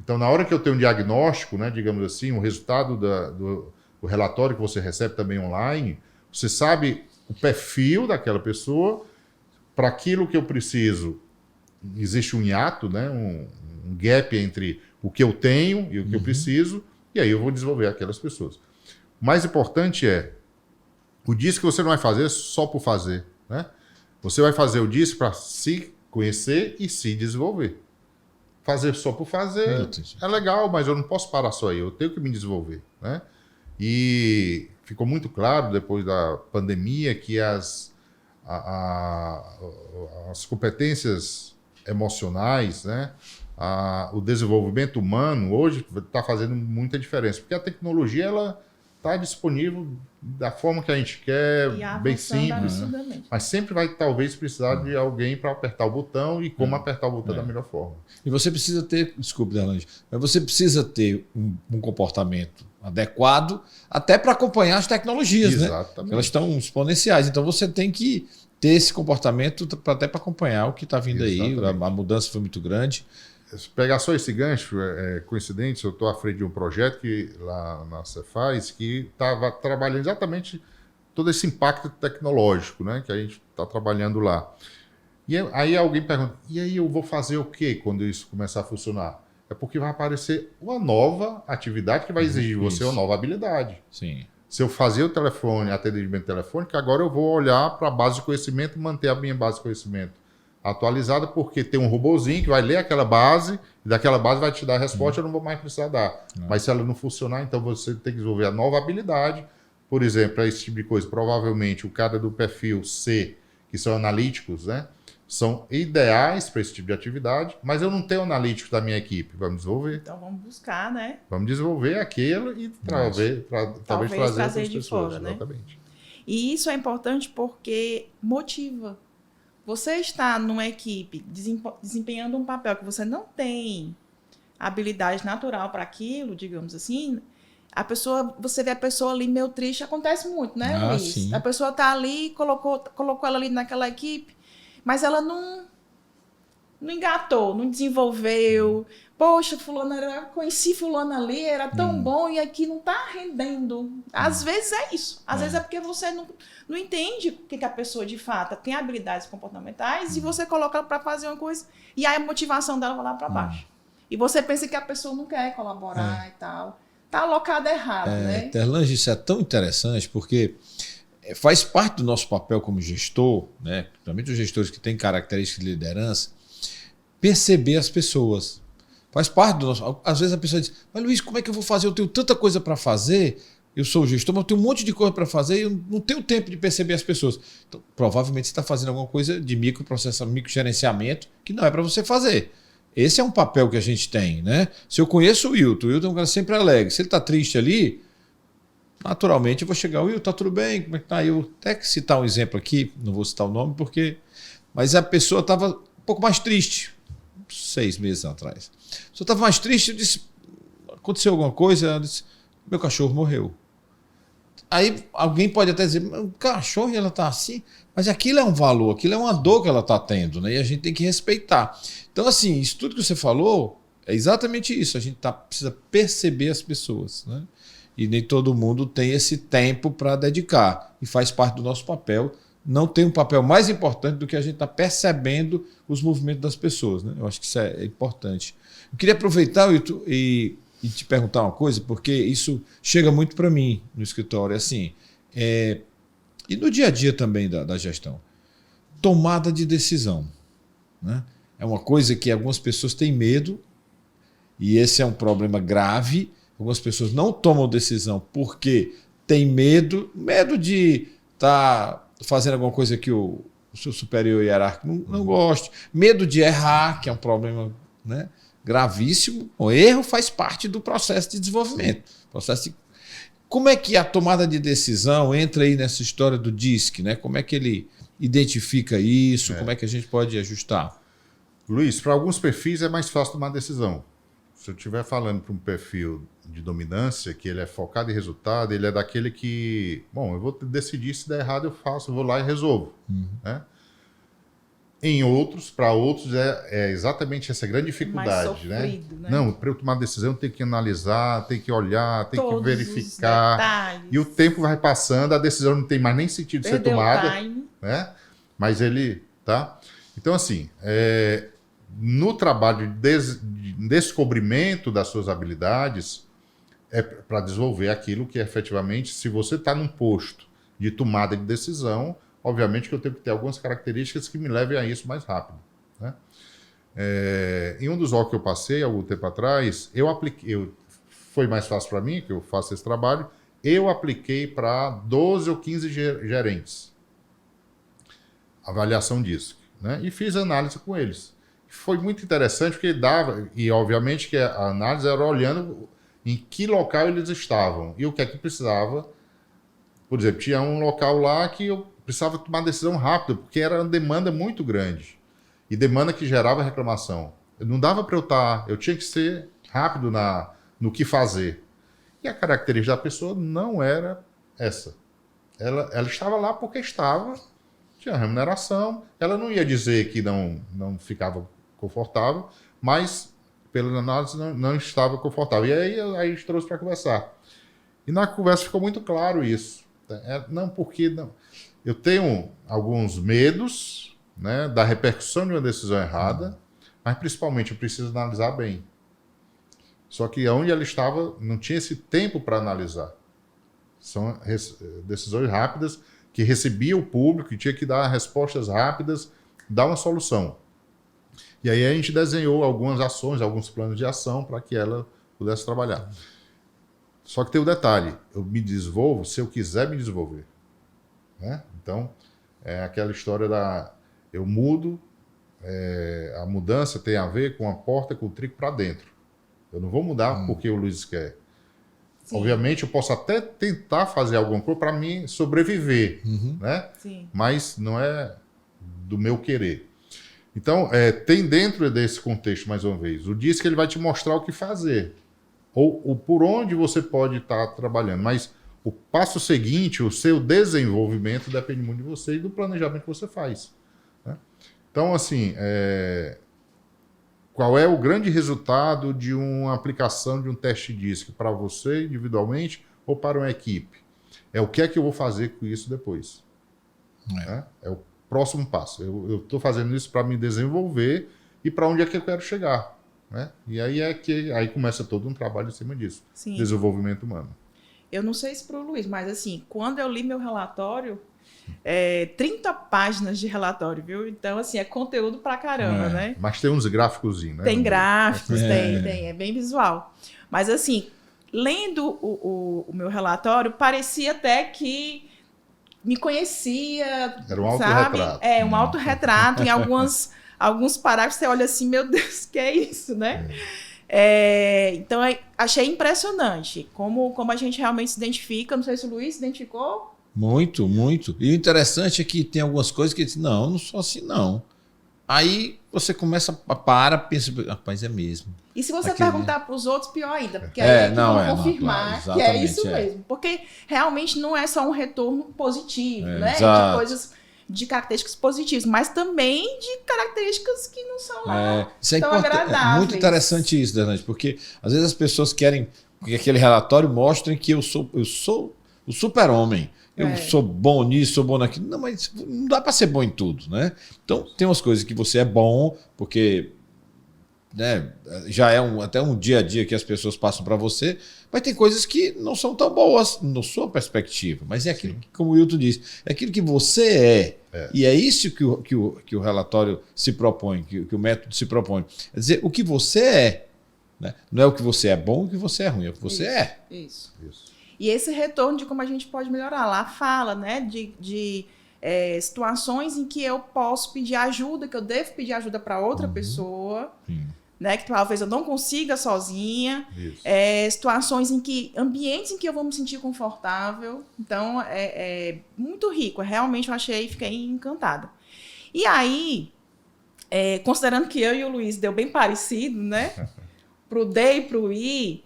Então, na hora que eu tenho um diagnóstico, né, digamos assim, o resultado do relatório que você recebe também online, você sabe o perfil daquela pessoa, para aquilo que eu preciso, existe um hiato, né, um gap entre o que eu tenho e o que eu preciso, e aí eu vou desenvolver aquelas pessoas. O mais importante o DISC que você não vai fazer só por fazer, né? Você vai fazer o DISC para se conhecer e se desenvolver. fazer só por fazer é legal, mas eu não posso parar só aí, eu tenho que me desenvolver, né? E ficou muito claro depois da pandemia que as competências emocionais, né? O desenvolvimento humano hoje está fazendo muita diferença, porque a tecnologia ela está disponível da forma que a gente quer, bem simples, mas sempre vai talvez precisar de alguém para apertar o botão e como apertar o botão da melhor forma. E você precisa ter, desculpe, Darlange, mas você precisa ter um comportamento adequado até para acompanhar as tecnologias, Exatamente. né? Elas estão exponenciais, então você tem que ter esse comportamento até para acompanhar o que está vindo. Exatamente. Aí, a mudança foi muito grande. Se pegar só esse gancho, coincidente, eu estou à frente de um projeto que lá na Cefaz que estava trabalhando exatamente todo esse impacto tecnológico, né, que a gente está trabalhando lá. E aí alguém pergunta, e aí eu vou fazer o quê quando isso começar a funcionar? É porque vai aparecer uma nova atividade que vai exigir de você uma nova habilidade. Sim. Se eu fazer o telefone, atendimento telefônico, agora eu vou olhar para a base de conhecimento e manter a minha base de conhecimento atualizada, porque tem um robozinho que vai ler aquela base e daquela base vai te dar a resposta, eu não vou mais precisar dar. Mas se ela não funcionar, então você tem que desenvolver a nova habilidade. Por exemplo, para esse tipo de coisa, provavelmente o cara do perfil C, que são analíticos, né, são ideais para esse tipo de atividade, mas eu não tenho analíticos da minha equipe. Vamos desenvolver. Então vamos buscar, né? Vamos desenvolver aquilo e talvez trazer outras de pessoas. Fora, né? Exatamente. E isso é importante porque motiva. Você está numa equipe desempenhando um papel que você não tem habilidade natural para aquilo, digamos assim, você vê a pessoa ali meio triste, acontece muito, né, Luiz? Sim. A pessoa está ali, colocou ela ali naquela equipe, mas ela não engatou, não desenvolveu. Poxa, conheci fulano ali, era tão bom e aqui não está rendendo. Às vezes é isso. Às vezes é porque você não entende o que a pessoa de fato tem habilidades comportamentais e você coloca ela para fazer uma coisa e aí a motivação dela vai lá para baixo. E você pensa que a pessoa não quer colaborar e tal. Está alocado errado, né? Darlange, isso é tão interessante porque faz parte do nosso papel como gestor, né? Principalmente os gestores que têm características de liderança, perceber as pessoas. Faz parte do nosso... Às vezes a pessoa diz, mas Luiz, como é que eu vou fazer? Eu tenho tanta coisa para fazer, eu sou o gestor, mas eu tenho um monte de coisa para fazer e eu não tenho tempo de perceber as pessoas. Então, provavelmente você está fazendo alguma coisa de microgerenciamento que não é para você fazer. Esse é um papel que a gente tem, né? Se eu conheço o Wilton é um cara sempre alegre. Se ele está triste ali, naturalmente eu vou chegar, Wilton, tá tudo bem? Como é que tá? Eu até que citar um exemplo aqui, não vou citar o nome, mas a pessoa estava um pouco mais triste, 6 meses atrás. A pessoa estava mais triste, eu disse, aconteceu alguma coisa? Ela disse, meu cachorro morreu. Aí alguém pode até dizer, o cachorro, ela está assim, mas aquilo é um valor, aquilo é uma dor que ela está tendo, né? E a gente tem que respeitar. Então, assim, isso tudo que você falou é exatamente isso. A gente precisa perceber as pessoas, né? E nem todo mundo tem esse tempo para dedicar. E faz parte do nosso papel. Não tem um papel mais importante do que a gente estar percebendo os movimentos das pessoas, né? Eu acho que isso é importante. Eu queria aproveitar e te perguntar uma coisa, porque isso chega muito para mim no escritório. Assim, e no dia a dia também da gestão. Tomada de decisão, né? É uma coisa que algumas pessoas têm medo, e esse é um problema grave. Algumas pessoas não tomam decisão porque têm medo de estar fazendo alguma coisa que o seu superior hierárquico não goste, medo de errar, que é um problema, né, gravíssimo. O erro faz parte do processo de desenvolvimento. Como é que a tomada de decisão entra aí nessa história do DISC, né? Como é que ele identifica isso? Como é que a gente pode ajustar? Luiz, para alguns perfis é mais fácil tomar decisão. Se eu estiver falando para um perfil de dominância, que ele é focado em resultado, ele é daquele que, bom, eu vou decidir, se der errado eu faço, eu vou lá e resolvo. Né? Para outros é exatamente essa grande dificuldade. Mais sofrido, né? Não, para eu tomar decisão tem que analisar, tem que olhar, tem que verificar. E o tempo vai passando, a decisão não tem mais nem sentido de ser tomada. Né? Mas ele... Tá? Então, assim, no trabalho de descobrimento das suas habilidades, é para desenvolver aquilo que efetivamente, se você está num posto de tomada de decisão, obviamente que eu tenho que ter algumas características que me levem a isso mais rápido. Né? Em um dos OC que eu passei, algum tempo atrás, foi mais fácil para mim, que eu faço esse trabalho, eu apliquei para 12 ou 15 gerentes. Avaliação disso. Né? E fiz análise com eles. Foi muito interessante porque dava, e obviamente que a análise era olhando em que local eles estavam e o que é que precisava. Por exemplo, tinha um local lá que eu precisava tomar decisão rápida, porque era uma demanda muito grande. E demanda que gerava reclamação. Não dava para eu tinha que ser rápido no que fazer. E a característica da pessoa não era essa. Ela estava lá porque estava, tinha remuneração, ela não ia dizer que não ficava confortável, mas pela análise não estava confortável. E aí a gente trouxe para conversar. E na conversa ficou muito claro isso. Eu tenho alguns medos, né, da repercussão de uma decisão errada, mas principalmente eu preciso analisar bem. Só que onde ela estava não tinha esse tempo para analisar. São decisões rápidas que recebia o público e tinha que dar respostas rápidas, dar uma solução. E aí a gente desenhou algumas ações, alguns planos de ação para que ela pudesse trabalhar. Só que tem um detalhe, eu me desenvolvo se eu quiser me desenvolver. Né? Então, é aquela história eu mudo, a mudança tem a ver com a porta com o trigo para dentro. Eu não vou mudar porque o Luiz quer. Sim. Obviamente, eu posso até tentar fazer alguma coisa para mim sobreviver, né? Sim. Mas não é do meu querer. Então, tem dentro desse contexto, mais uma vez, o disco ele vai te mostrar o que fazer, ou por onde você pode estar trabalhando, mas o passo seguinte, o seu desenvolvimento, depende muito de você e do planejamento que você faz. Né? Então, assim, qual é o grande resultado de uma aplicação de um teste DISC para você individualmente ou para uma equipe? É o que é que eu vou fazer com isso depois. Né? É o próximo passo. Eu estou fazendo isso para me desenvolver e para onde é que eu quero chegar. Né? E aí começa todo um trabalho em cima disso. Sim. Desenvolvimento humano. Eu não sei se para o Luiz, mas assim, quando eu li meu relatório, 30 páginas de relatório, viu? Então, assim, é conteúdo pra caramba, né? Mas tem uns gráficos, né? Tem gráficos, tem, é bem visual. Mas, assim, lendo o meu relatório, parecia até que me conhecia. Era um autorretrato. Um autorretrato. Em alguns parágrafos você olha assim, meu Deus, que é isso, né? Então, achei impressionante como a gente realmente se identifica. Não sei se o Luiz se identificou. Muito, muito. E o interessante é que tem algumas coisas que dizem, não sou assim, não. Aí você começa pensa, rapaz, é mesmo. E se você perguntar para os outros, pior ainda, porque aí é que vão confirmar que é isso mesmo. Porque realmente não é só um retorno positivo, né? De coisas, de características positivas, mas também de características que não são lá tão agradáveis. É muito interessante isso, Danante, porque às vezes as pessoas querem que aquele relatório mostre que eu sou o super-homem. Eu sou bom nisso, sou bom naquilo. Não, mas não dá para ser bom em tudo, né? Então, tem umas coisas que você é bom, porque né, já é até um dia a dia que as pessoas passam para você, mas tem coisas que não são tão boas na sua perspectiva. Mas é aquilo que, como o Wilton disse, é aquilo que você é. E é isso que o relatório se propõe, que o método se propõe. É dizer, o que você é. Né? Não é o que você é bom, o que você é ruim, é o que você é. Isso. E esse retorno de como a gente pode melhorar. Lá fala, né, de situações em que eu posso pedir ajuda, que eu devo pedir ajuda para outra pessoa, né, que talvez eu não consiga sozinha. Situações ambientes em que eu vou me sentir confortável. Então, é muito rico. Realmente eu fiquei encantada. E aí, considerando que eu e o Luiz deu bem parecido, né, pro D e pro I,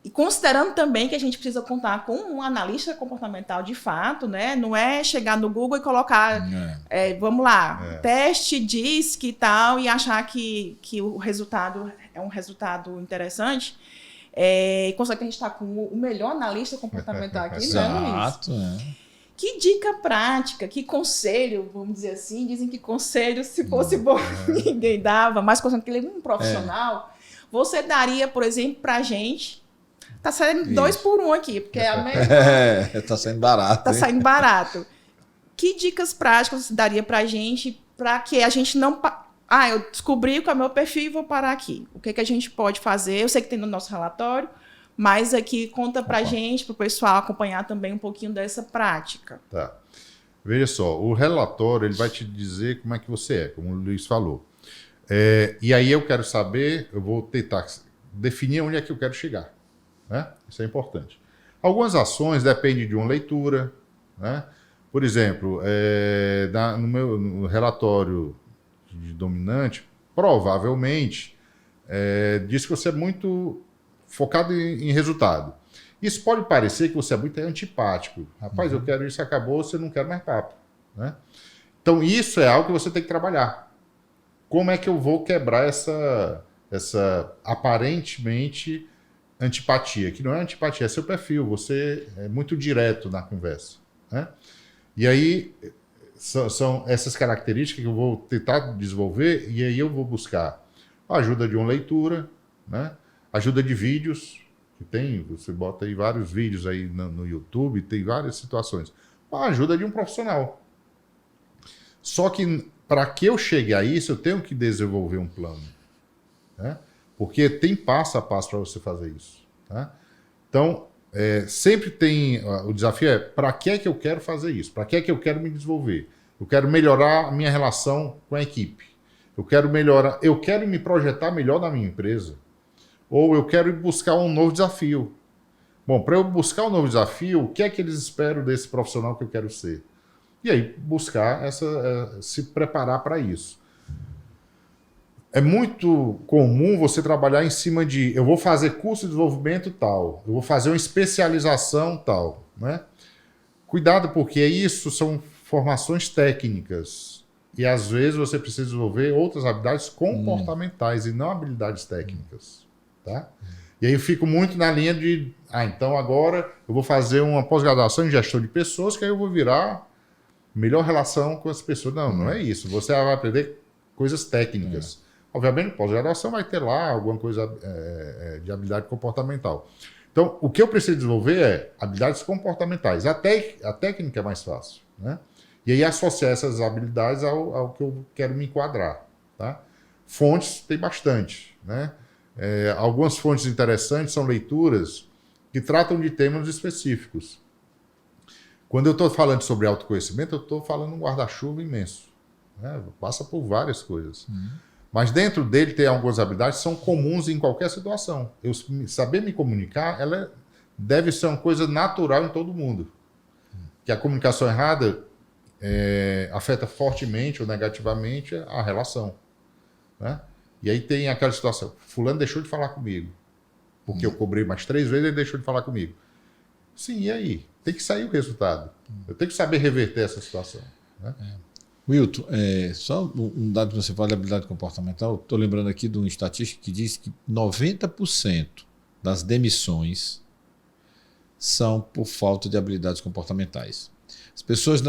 e considerando também que a gente precisa contar com um analista comportamental de fato, né? Não é chegar no Google e colocar, vamos lá, teste, DISC e tal, e achar que o resultado é um resultado interessante. Considerando que a gente está com o melhor analista comportamental aqui, né, Luiz? Exato, Que dica prática, que conselho, vamos dizer assim, dizem que conselho, se fosse bom, ninguém dava, mas considerando que ele é um profissional, você daria, por exemplo, para a gente. Tá saindo 2 por 1 aqui, porque é a mesma. Tá saindo barato. Tá saindo barato. Que dicas práticas você daria pra gente, para que a gente não eu descobri qual é o meu perfil e vou parar aqui. O que, que a gente pode fazer? Eu sei que tem no nosso relatório, mas aqui conta pra gente, pro pessoal acompanhar também um pouquinho dessa prática. Tá. Veja só, o relatório ele vai te dizer como é que você é, como o Luiz falou. E aí eu quero saber, eu vou tentar definir onde é que eu quero chegar. Né? Isso é importante. Algumas ações dependem de uma leitura. Né? Por exemplo, no relatório de dominante, provavelmente, diz que você é muito focado em resultado. Isso pode parecer que você é muito antipático. Rapaz, eu quero isso, acabou, você não quer mais papo. Né? Então, isso é algo que você tem que trabalhar. Como é que eu vou quebrar essa aparentemente antipatia? Que não é antipatia, é seu perfil. Você é muito direto na conversa. Né? E aí, são essas características que eu vou tentar desenvolver e aí eu vou buscar a ajuda de uma leitura, né? Ajuda de vídeos, que você bota aí vários vídeos aí no YouTube, tem várias situações. A ajuda de um profissional. Só que para que eu chegue a isso, eu tenho que desenvolver um plano. Né? Porque tem passo a passo para você fazer isso. Tá? Então, sempre tem... O desafio é, para que é que eu quero fazer isso? Para que é que eu quero me desenvolver? Eu quero melhorar a minha relação com a equipe. Eu quero me projetar melhor na minha empresa. Ou eu quero ir buscar um novo desafio. Bom, para eu buscar um novo desafio, o que é que eles esperam desse profissional que eu quero ser? E aí, buscar se preparar para isso. É muito comum você trabalhar em cima de eu vou fazer curso de desenvolvimento tal, eu vou fazer uma especialização tal. Né? Cuidado, porque isso são formações técnicas. E às vezes você precisa desenvolver outras habilidades comportamentais e não habilidades técnicas. Tá? E aí eu fico muito na linha de, então agora eu vou fazer uma pós-graduação em gestão de pessoas, que aí eu vou virar melhor relação com as pessoas. Não é isso. Você vai aprender coisas técnicas. Obviamente, pós-graduação vai ter lá alguma coisa de habilidade comportamental. Então, o que eu preciso desenvolver é habilidades comportamentais. A técnica é mais fácil. Né? E aí associar essas habilidades ao que eu quero me enquadrar. Tá? Fontes tem bastante. Né? Algumas fontes interessantes são leituras que tratam de temas específicos. Quando eu estou falando sobre autoconhecimento, eu estou falando um guarda-chuva imenso. Né? Passa por várias coisas. Mas dentro dele tem algumas habilidades que são comuns em qualquer situação. Eu saber me comunicar, ela deve ser uma coisa natural em todo mundo. Que a comunicação errada afeta fortemente ou negativamente a relação. Né? E aí tem aquela situação, fulano deixou de falar comigo, porque eu cobrei mais 3 vezes e ele deixou de falar comigo. Sim, e aí? Tem que sair o resultado. Eu tenho que saber reverter essa situação. Né? Wilton, só um dado que você fala de habilidade comportamental, estou lembrando aqui de uma estatística que diz que 90% das demissões são por falta de habilidades comportamentais. As pessoas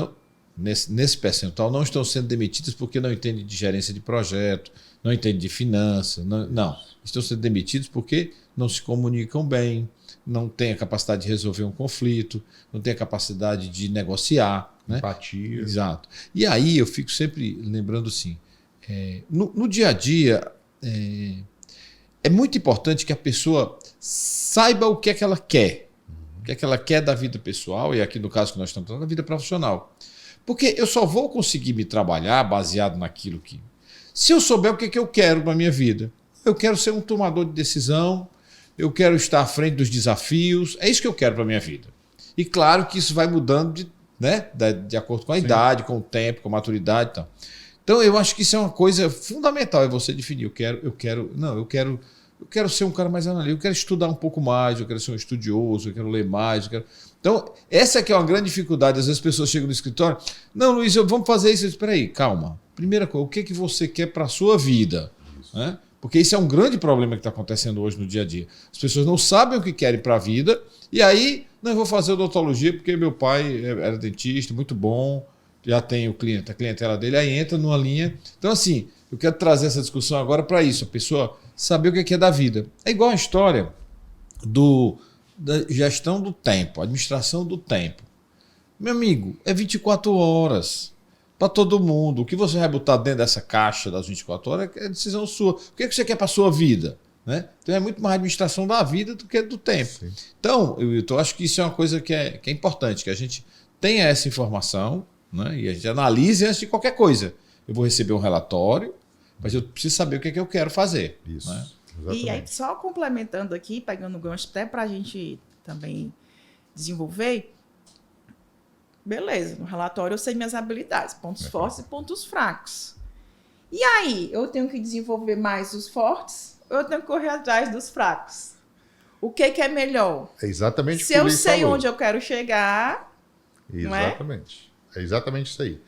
nesse percentual não estão sendo demitidas porque não entendem de gerência de projeto, não entendem de finanças, não. Estão sendo demitidos porque não se comunicam bem, não têm a capacidade de resolver um conflito, não têm a capacidade de negociar. Né? Empatia. Exato. E aí eu fico sempre lembrando assim, no dia a dia é muito importante que a pessoa saiba o que é que ela quer. O que é que ela quer da vida pessoal e aqui no caso que nós estamos falando, da vida profissional. Porque eu só vou conseguir me trabalhar baseado naquilo que... Se eu souber o que é que eu quero para a minha vida. Eu quero ser um tomador de decisão, eu quero estar à frente dos desafios, é isso que eu quero para a minha vida. E claro que isso vai mudando de acordo com a idade, com o tempo, com a maturidade e tal. Então eu acho que isso é uma coisa fundamental, é você definir, eu quero ser um cara mais analítico, eu quero estudar um pouco mais, eu quero ser um estudioso, eu quero ler mais. Então, essa que é uma grande dificuldade. Às vezes as pessoas chegam no escritório, não, Luiz, vamos fazer isso. Espera aí, calma. Primeira coisa, o que você quer para a sua vida? Né? Porque isso é um grande problema que está acontecendo hoje no dia a dia. As pessoas não sabem o que querem para a vida e aí, não, eu vou fazer odontologia porque meu pai era dentista, muito bom, já tem a clientela dele, aí entra numa linha. Então, assim, eu quero trazer essa discussão agora para isso, a pessoa saber o que é da vida. É igual a história da gestão do tempo, administração do tempo. Meu amigo, é 24 horas. para todo mundo. O que você vai botar dentro dessa caixa das 24 horas é decisão sua. O que você quer para a sua vida? Né? Então é muito mais administração da vida do que do tempo. Sim. Então, eu acho que isso é uma coisa que é importante, que a gente tenha essa informação, né? E a gente analise antes de qualquer coisa. Eu vou receber um relatório, mas eu preciso saber o que é que eu quero fazer. Isso. Né? E aí, só complementando aqui, pegando o gancho até para a gente também desenvolver, beleza, no relatório eu sei minhas habilidades, pontos fortes e pontos fracos. E aí, eu tenho que desenvolver mais os fortes ou eu tenho que correr atrás dos fracos? O que é melhor? É exatamente o Se que o eu Luiz sei falou. onde eu quero chegar, não é? Exatamente. É exatamente isso aí.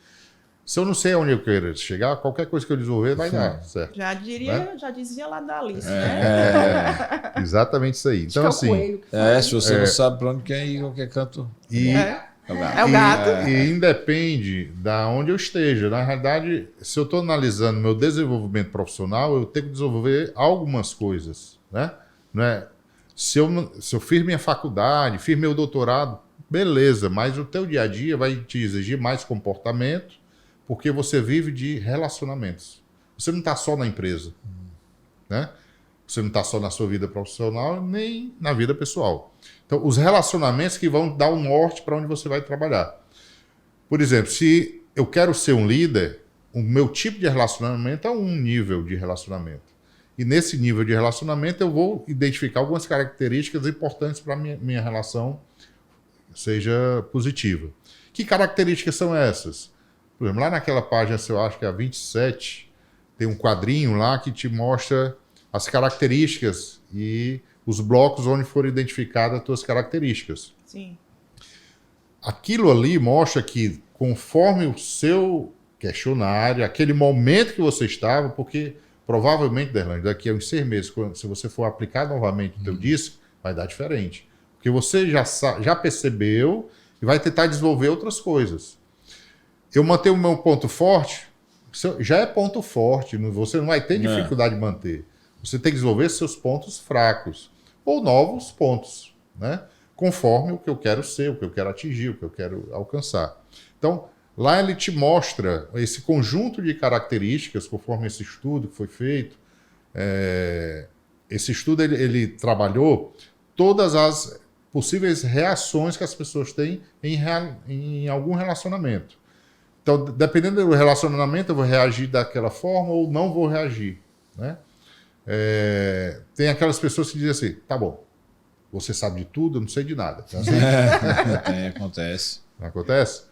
Se eu não sei onde eu quero chegar, qualquer coisa que eu desenvolver vai dar certo. Já dizia lá da Alice, É, exatamente isso aí. Então, acho que é o assim, coelho que fala. Se você não sabe para onde quer ir, qualquer canto. É o gato. E independe da onde eu esteja. Na realidade, se eu estou analisando meu desenvolvimento profissional, eu tenho que desenvolver algumas coisas, né? Não é? Se eu fiz minha faculdade, fiz meu doutorado, beleza, mas o teu dia a dia vai te exigir mais comportamento, porque você vive de relacionamentos. Você não está só na empresa, né? Você não está só na sua vida profissional, nem na vida pessoal. Então, os relacionamentos que vão dar o norte para onde você vai trabalhar. Por exemplo, se eu quero ser um líder, o meu tipo de relacionamento é um nível de relacionamento. E nesse nível de relacionamento eu vou identificar algumas características importantes para a minha relação seja positiva. Que características são essas? Por exemplo, lá naquela página, eu acho que é a 27, tem um quadrinho lá que te mostra as características e os blocos onde foram identificadas as tuas características. Sim. Aquilo ali mostra que conforme o seu questionário, aquele momento que você estava, porque provavelmente, Derlande, daqui a uns 6 meses, se você for aplicar novamente o teu disco, vai dar diferente. Porque você já percebeu e vai tentar desenvolver outras coisas. Eu manter o meu ponto forte, já é ponto forte, você não vai ter dificuldade de manter. Você tem que desenvolver seus pontos fracos ou novos pontos, né? Conforme o que eu quero ser, o que eu quero atingir, o que eu quero alcançar. Então, lá ele te mostra esse conjunto de características, conforme esse estudo que foi feito. Esse estudo ele trabalhou todas as possíveis reações que as pessoas têm em algum relacionamento. Então, dependendo do relacionamento, eu vou reagir daquela forma ou não vou reagir, né? Tem aquelas pessoas que dizem assim, tá bom, você sabe de tudo, eu não sei de nada. Então, assim, Acontece. não acontece?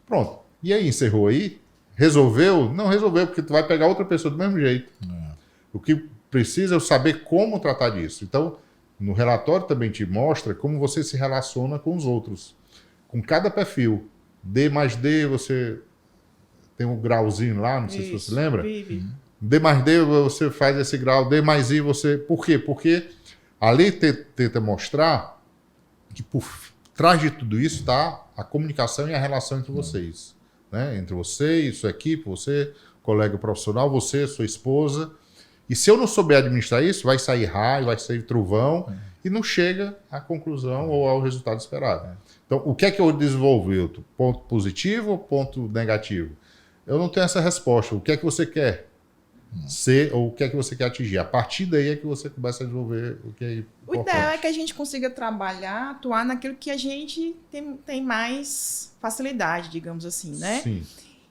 Pronto. E aí, encerrou aí? Resolveu? Não resolveu, porque tu vai pegar outra pessoa do mesmo jeito. O que precisa é saber como tratar disso. Então, no relatório também te mostra como você se relaciona com os outros. Com cada perfil. D mais D, você tem um grauzinho lá, não sei se você lembra. Vive. D mais D, você faz esse grau. D mais I, você... Por quê? Porque a lei tenta mostrar que por trás de tudo isso está a comunicação e a relação entre vocês. Né? Entre você e sua equipe, você, colega profissional, você, sua esposa. E se eu não souber administrar isso, vai sair raio, vai sair trovão e não chega à conclusão ou ao resultado esperado. Então, o que é que eu desenvolvi? Ponto positivo ou ponto negativo? Eu não tenho essa resposta. O que é que você quer ser ou o que é que você quer atingir? A partir daí é que você começa a desenvolver o que é importante. O ideal é que a gente consiga trabalhar, atuar naquilo que a gente tem mais facilidade, digamos assim, né? Sim.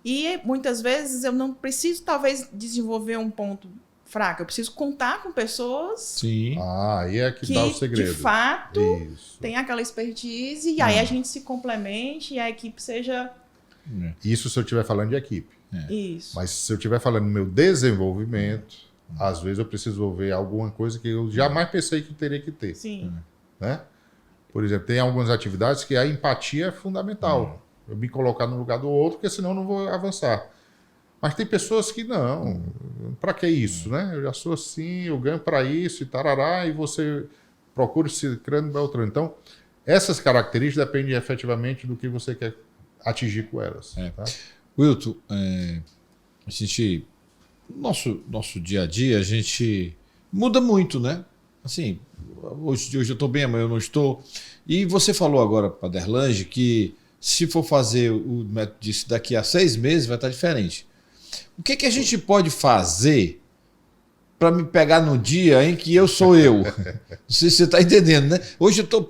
E muitas vezes eu não preciso, talvez, desenvolver um ponto fraco. Eu preciso contar com pessoas Sim. Aí é que dá o segredo. de fato, Isso. tem aquela expertise e aí a gente se complemente e a equipe seja... Isso se eu estiver falando de equipe. Isso. Mas se eu estiver falando do meu desenvolvimento, às vezes eu preciso desenvolver alguma coisa que eu jamais pensei que teria que ter. Sim. Né? Por exemplo, tem algumas atividades que a empatia é fundamental. Eu me colocar no lugar do outro, porque senão eu não vou avançar. Mas tem pessoas que não. Para que isso? Né? Eu já sou assim, eu ganho para isso e tarará, e você procura se criando Beltrano. Então, essas características dependem efetivamente do que você quer atingir com elas. Tá? Wilton, a gente, nosso dia a dia, a gente muda muito, né? Assim, hoje eu estou bem, amanhã eu não estou. E você falou agora para a Derlange que se for fazer o método disso daqui a 6 meses, vai estar diferente. O que a gente pode fazer para me pegar no dia em que eu sou eu? Não sei se você está entendendo, né? Hoje eu estou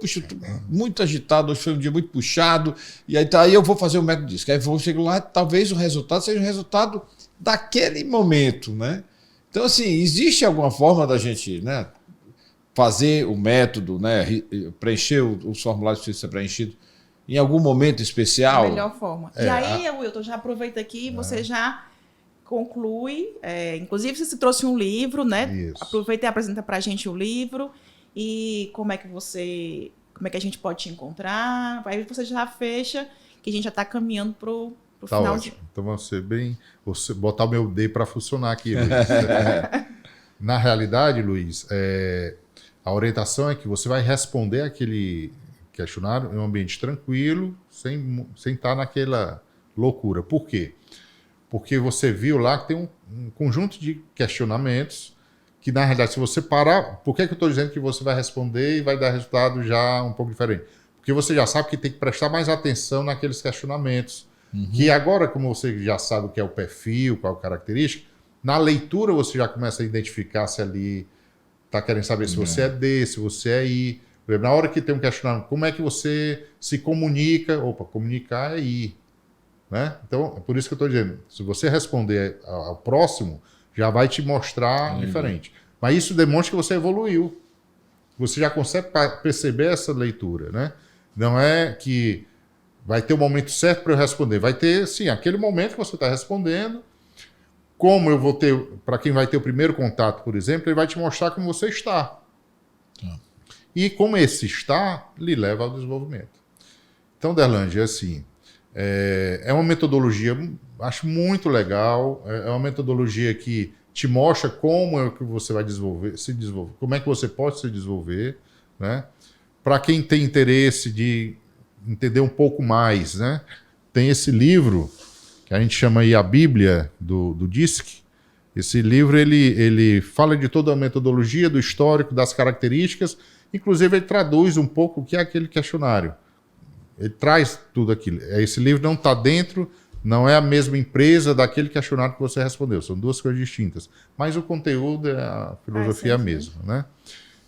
muito agitado, hoje foi um dia muito puxado, e aí eu vou fazer o método disso. Aí eu chego lá, talvez o resultado seja o resultado daquele momento, né? Então, assim, existe alguma forma da gente, né, fazer o método, né, preencher os formulários que precisam ser preenchidos em algum momento especial? Da melhor forma. E aí, Wilton, já aproveita aqui, você já conclui. Inclusive, você trouxe um livro, né? Isso. Aproveita e apresenta pra gente o livro e como é que a gente pode te encontrar. Aí você já fecha, que a gente já está caminhando pro Tá final. ótimo. Então você botar o meu D para funcionar aqui, Luiz. Na realidade, Luiz, a orientação é que você vai responder aquele questionário em um ambiente tranquilo, sem estar naquela loucura. Por quê? Porque você viu lá que tem um conjunto de questionamentos que, na realidade, se você parar... Por que eu estou dizendo que você vai responder e vai dar resultado já um pouco diferente? Porque você já sabe que tem que prestar mais atenção naqueles questionamentos. Que agora, como você já sabe o que é o perfil, qual é a característica, na leitura você já começa a identificar se ali está querendo saber se você é D, se você é I. Na hora que tem um questionamento, como é que você se comunica? Opa, comunicar é I. Né? Então, é por isso que eu estou dizendo, se você responder ao próximo, já vai te mostrar diferente. Mas isso demonstra que você evoluiu. Você já consegue perceber essa leitura. Né? Não é que vai ter o momento certo para eu responder. Vai ter, sim, aquele momento que você está respondendo. Como eu vou ter, para quem vai ter o primeiro contato, por exemplo, ele vai te mostrar como você está. E como esse está, lhe leva ao desenvolvimento. Então, Derlange, assim, é uma metodologia, acho muito legal, é uma metodologia que te mostra como é que você vai se desenvolver, como é que você pode se desenvolver, né? Para quem tem interesse de entender um pouco mais, né? Tem esse livro que a gente chama aí a Bíblia do DISC. Esse livro ele fala de toda a metodologia, do histórico, das características, inclusive ele traduz um pouco o que é aquele questionário. Ele traz tudo aquilo. Esse livro não está dentro, não é a mesma empresa daquele questionário que você respondeu, são duas coisas distintas. Mas o conteúdo, a filosofia é a mesma, né?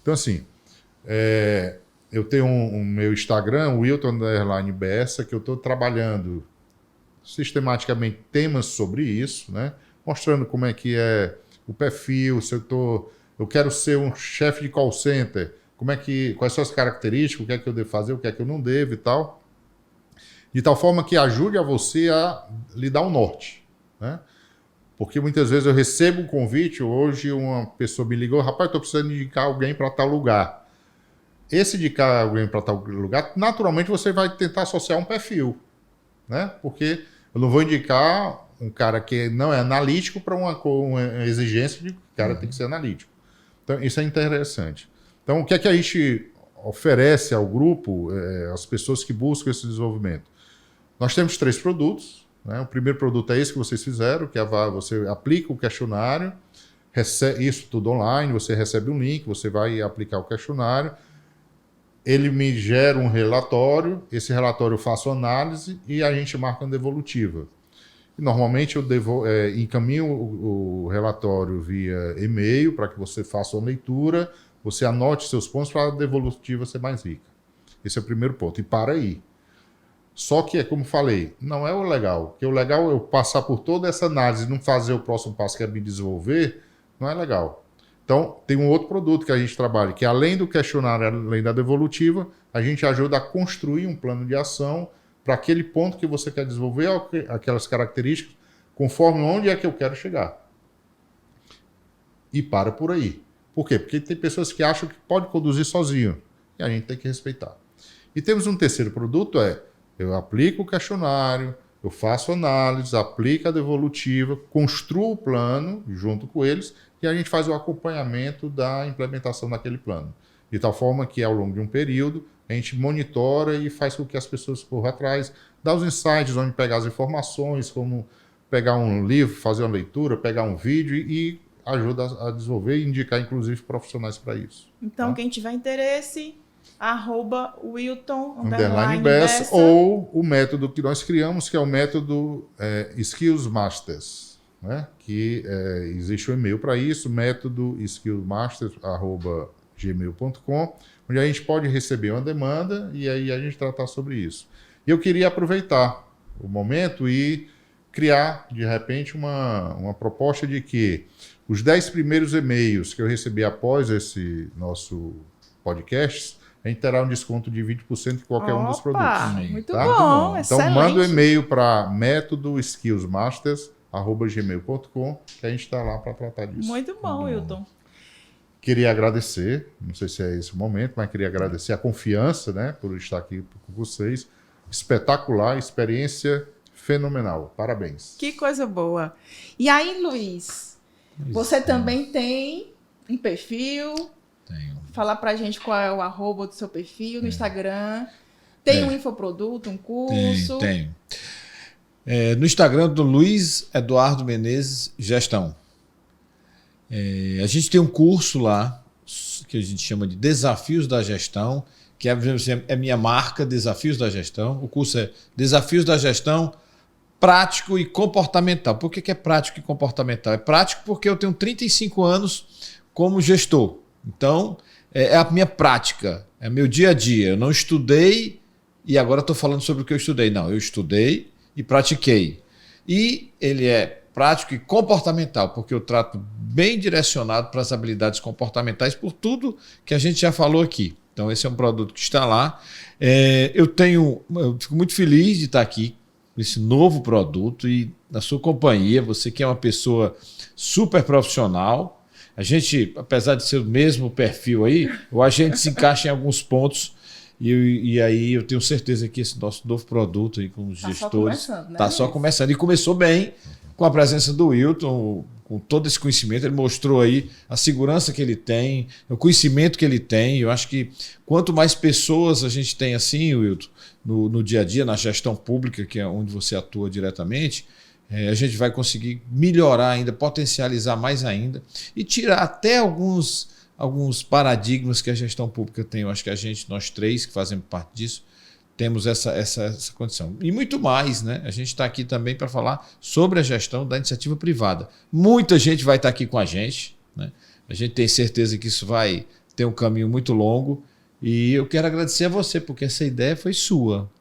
Então, assim, eu tenho um meu Instagram, Wilton_Bessa, que eu estou trabalhando sistematicamente temas sobre isso, né? Mostrando como é que é o perfil, se eu quero ser um chefe de call center, quais são as características, o que é que eu devo fazer, o que é que eu não devo e tal, de tal forma que ajude a você a lhe dar um norte, né? Porque muitas vezes eu recebo um convite, hoje uma pessoa me ligou, rapaz, estou precisando indicar alguém para tal lugar. Esse indicar alguém para tal lugar, naturalmente você vai tentar associar um perfil, né? Porque eu não vou indicar um cara que não é analítico para uma exigência de que o cara tem que ser analítico. Então, isso é interessante. Então, o que é que a gente oferece ao grupo, às pessoas que buscam esse desenvolvimento? Nós temos 3 produtos. Né? O primeiro produto é esse que vocês fizeram, que você aplica o questionário, isso tudo online, você recebe um link, você vai aplicar o questionário, ele me gera um relatório, esse relatório eu faço análise e a gente marca uma devolutiva. E normalmente eu encaminho o relatório via e-mail para que você faça uma leitura, você anote seus pontos para a devolutiva ser mais rica. Esse é o primeiro ponto. E para aí. Só que, como falei, não é o legal. Porque o legal é eu passar por toda essa análise e não fazer o próximo passo que é me desenvolver, não é legal. Então, tem um outro produto que a gente trabalha, que além do questionário, além da devolutiva, a gente ajuda a construir um plano de ação para aquele ponto que você quer desenvolver, aquelas características, conforme onde é que eu quero chegar. E para por aí. Por quê? Porque tem pessoas que acham que pode conduzir sozinho, e a gente tem que respeitar. E temos um terceiro produto, eu aplico o questionário, eu faço análise, aplico a devolutiva, construo o plano junto com eles, e a gente faz o acompanhamento da implementação daquele plano. De tal forma que, ao longo de um período, a gente monitora e faz com que as pessoas corram atrás, dá os insights, onde pegar as informações, como pegar um livro, fazer uma leitura, pegar um vídeo e ajuda a desenvolver e indicar, inclusive, profissionais para isso. Então, quem tiver interesse, @Wilton_Bessa, ou o método que nós criamos, que é o método Skills Masters, né? Que existe um e-mail para isso, método skillsmasters@gmail.com, onde a gente pode receber uma demanda e aí a gente tratar sobre isso. E eu queria aproveitar o momento e criar, de repente, uma proposta de que os 10 primeiros e-mails que eu recebi após esse nosso podcast, a gente terá um desconto de 20% em qualquer um dos produtos. Muito tá? bom, Então, excelente. manda um e-mail para métodoskillsmasters@gmail.com, que a gente está lá para tratar disso. Muito bom, Wilton. Queria agradecer, não sei se é esse o momento, mas queria agradecer a confiança, né, por estar aqui com vocês. Espetacular, experiência fenomenal. Parabéns. Que coisa boa. E aí, Luiz, você também tem um perfil? Tenho. Falar pra gente qual é o @ do seu perfil no Instagram. Tem um infoproduto, um curso? Tenho. No Instagram do Luiz Eduardo Menezes Gestão. A gente tem um curso lá que a gente chama de Desafios da Gestão, que é minha marca, Desafios da Gestão. O curso é Desafios da Gestão Prático e Comportamental. Por que é prático e comportamental? É prático porque eu tenho 35 anos como gestor. Então, é a minha prática, é meu dia a dia. Eu não estudei e agora estou falando sobre o que eu estudei. Não, eu estudei e pratiquei. E ele é prático e comportamental, porque eu trato bem direcionado para as habilidades comportamentais por tudo que a gente já falou aqui. Então, esse é um produto que está lá. Eu fico muito feliz de estar aqui com esse novo produto e na sua companhia, você que é uma pessoa super profissional. A gente, apesar de ser o mesmo perfil aí, a gente se encaixa em alguns pontos e aí eu tenho certeza que esse nosso novo produto aí com os gestores está só começando. E começou bem com a presença do Wilton, com todo esse conhecimento. Ele mostrou aí a segurança que ele tem, o conhecimento que ele tem. Eu acho que quanto mais pessoas a gente tem assim, Wilton, no dia a dia, na gestão pública, que é onde você atua diretamente, a gente vai conseguir melhorar ainda, potencializar mais ainda e tirar até alguns paradigmas que a gestão pública tem. Eu acho que nós três que fazemos parte disso, temos essa condição. E muito mais, né? A gente está aqui também para falar sobre a gestão da iniciativa privada. Muita gente vai estar aqui com a gente, né? A gente tem certeza que isso vai ter um caminho muito longo e eu quero agradecer a você, porque essa ideia foi sua.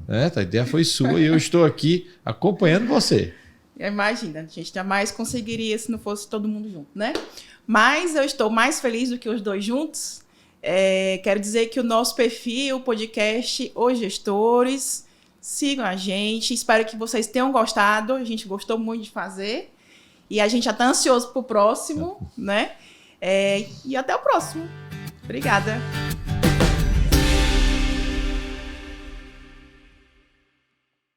A ideia foi sua e eu estou aqui acompanhando você. Imagina, a gente jamais conseguiria se não fosse todo mundo junto, né? Mas eu estou mais feliz do que os dois juntos. Quero dizer que o nosso perfil, o podcast Os Gestores, sigam a gente. Espero que vocês tenham gostado. A gente gostou muito de fazer. E a gente já está ansioso para o próximo, né? E até o próximo. Obrigada.